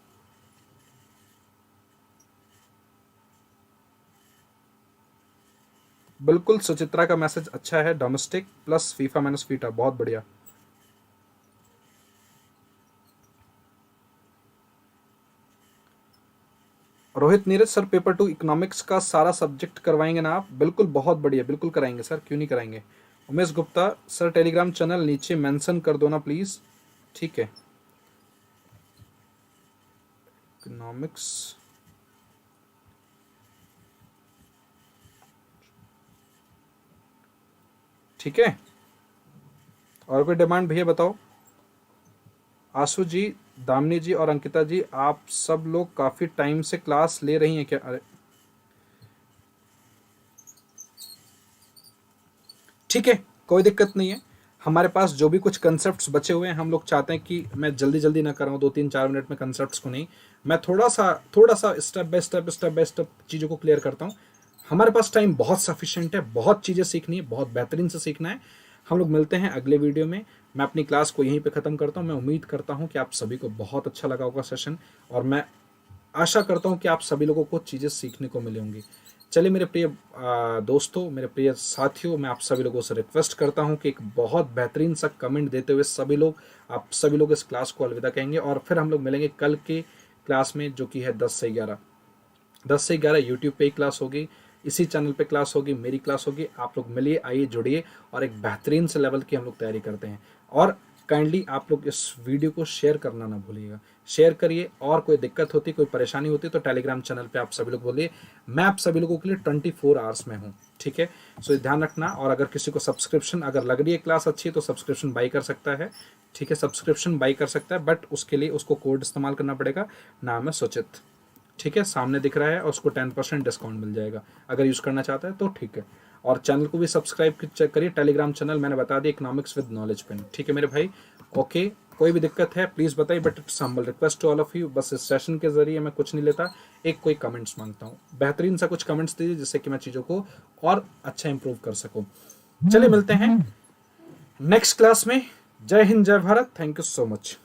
बिल्कुल सुचित्रा का मैसेज अच्छा है, domestic plus FIFA minus FITA, बहुत बढ़िया। Rohit Neeraj sir, paper 2 economics का सारा सब्जेक्ट करवाएंगे ना आप? बिल्कुल बहुत बढ़िया, बिल्कुल कराएंगे सर, क्यों नहीं कराएंगे। Umesh Gupta sir Telegram channel नीचे मेंशन कर दो ना प्लीज़। ठीक है, इकोनॉमिक्स ठीक है। और कोई डिमांड भैया बताओ। आशु जी, दामिनी जी और अंकिता जी, आप सब लोग काफ़ी टाइम से क्लास ले रही हैं क्या? अरे ठीक है, कोई दिक्कत नहीं है। हमारे पास जो भी कुछ कंसेप्ट्स बचे हुए हैं, हम लोग चाहते हैं कि मैं जल्दी जल्दी ना कराऊँ 2-3-4 मिनट में कंसेप्ट्स को, नहीं, मैं थोड़ा सा स्टेप बाय स्टेप चीज़ों को क्लियर करता हूँ। हमारे पास टाइम बहुत सफिशिएंट है, बहुत चीज़ें सीखनी है, बहुत बेहतरीन से सीखना है। हम लोग मिलते हैं अगले वीडियो में। मैं अपनी क्लास को यहीं पे ख़त्म करता हूँ। मैं उम्मीद करता हूँ कि आप सभी को बहुत अच्छा लगा होगा सेशन, और मैं आशा करता हूँ कि आप सभी लोगों को चीज़ें सीखने को मिली होंगी। चलिए मेरे प्रिय दोस्तों, मेरे प्रिय साथियों, मैं आप सभी लोगों से रिक्वेस्ट करता हूँ कि एक बहुत बेहतरीन सा कमेंट देते हुए आप सभी लोग इस क्लास को अलविदा कहेंगे, और फिर हम लोग मिलेंगे कल के क्लास में, जो कि है 10 से 11 यूट्यूब पे ही क्लास होगी, इसी चैनल पे क्लास होगी, मेरी क्लास होगी। आप लोग मिलिए, आइए, जुड़िए, और एक बेहतरीन से लेवल की हम लोग तैयारी करते हैं। और काइंडली आप लोग इस वीडियो को शेयर करना ना भूलिएगा, शेयर करिए। और कोई दिक्कत होती, कोई परेशानी होती तो टेलीग्राम चैनल पे आप सभी लोग बोलिए। मैं आप सभी लोगों के लिए 24 आवर्स में हूँ। ठीक है, सो ध्यान रखना। और अगर किसी को सब्सक्रिप्शन, अगर लग रही है क्लास अच्छी है, तो सब्सक्रिप्शन बाई कर सकता है। ठीक है, सब्सक्रिप्शन बाई कर सकता है, बट उसके लिए उसको कोड इस्तेमाल करना पड़ेगा। नाम है सुचित। ठीक है, सामने दिख रहा है, और उसको 10% डिस्काउंट मिल जाएगा अगर यूज़ करना चाहता है तो। ठीक है, और चैनल को भी सब्सक्राइब चेक करिए। टेलीग्राम चैनल मैंने बता दिया, इकोनॉमिक्स विद नॉलेज पेन। ठीक है मेरे भाई, ओके। कोई भी दिक्कत है प्लीज़ बताइए, but it's humble request to all of you. बस इस सेशन के जरिए मैं कुछ नहीं लेता, एक कोई कमेंट्स मांगता हूँ। बेहतरीन सा कुछ कमेंट्स दीजिए, जिससे कि मैं चीज़ों को और अच्छा इंप्रूव कर सकूँ। चलिए मिलते हैं नेक्स्ट क्लास में। जय हिंद, जय Bharat, thank you so much.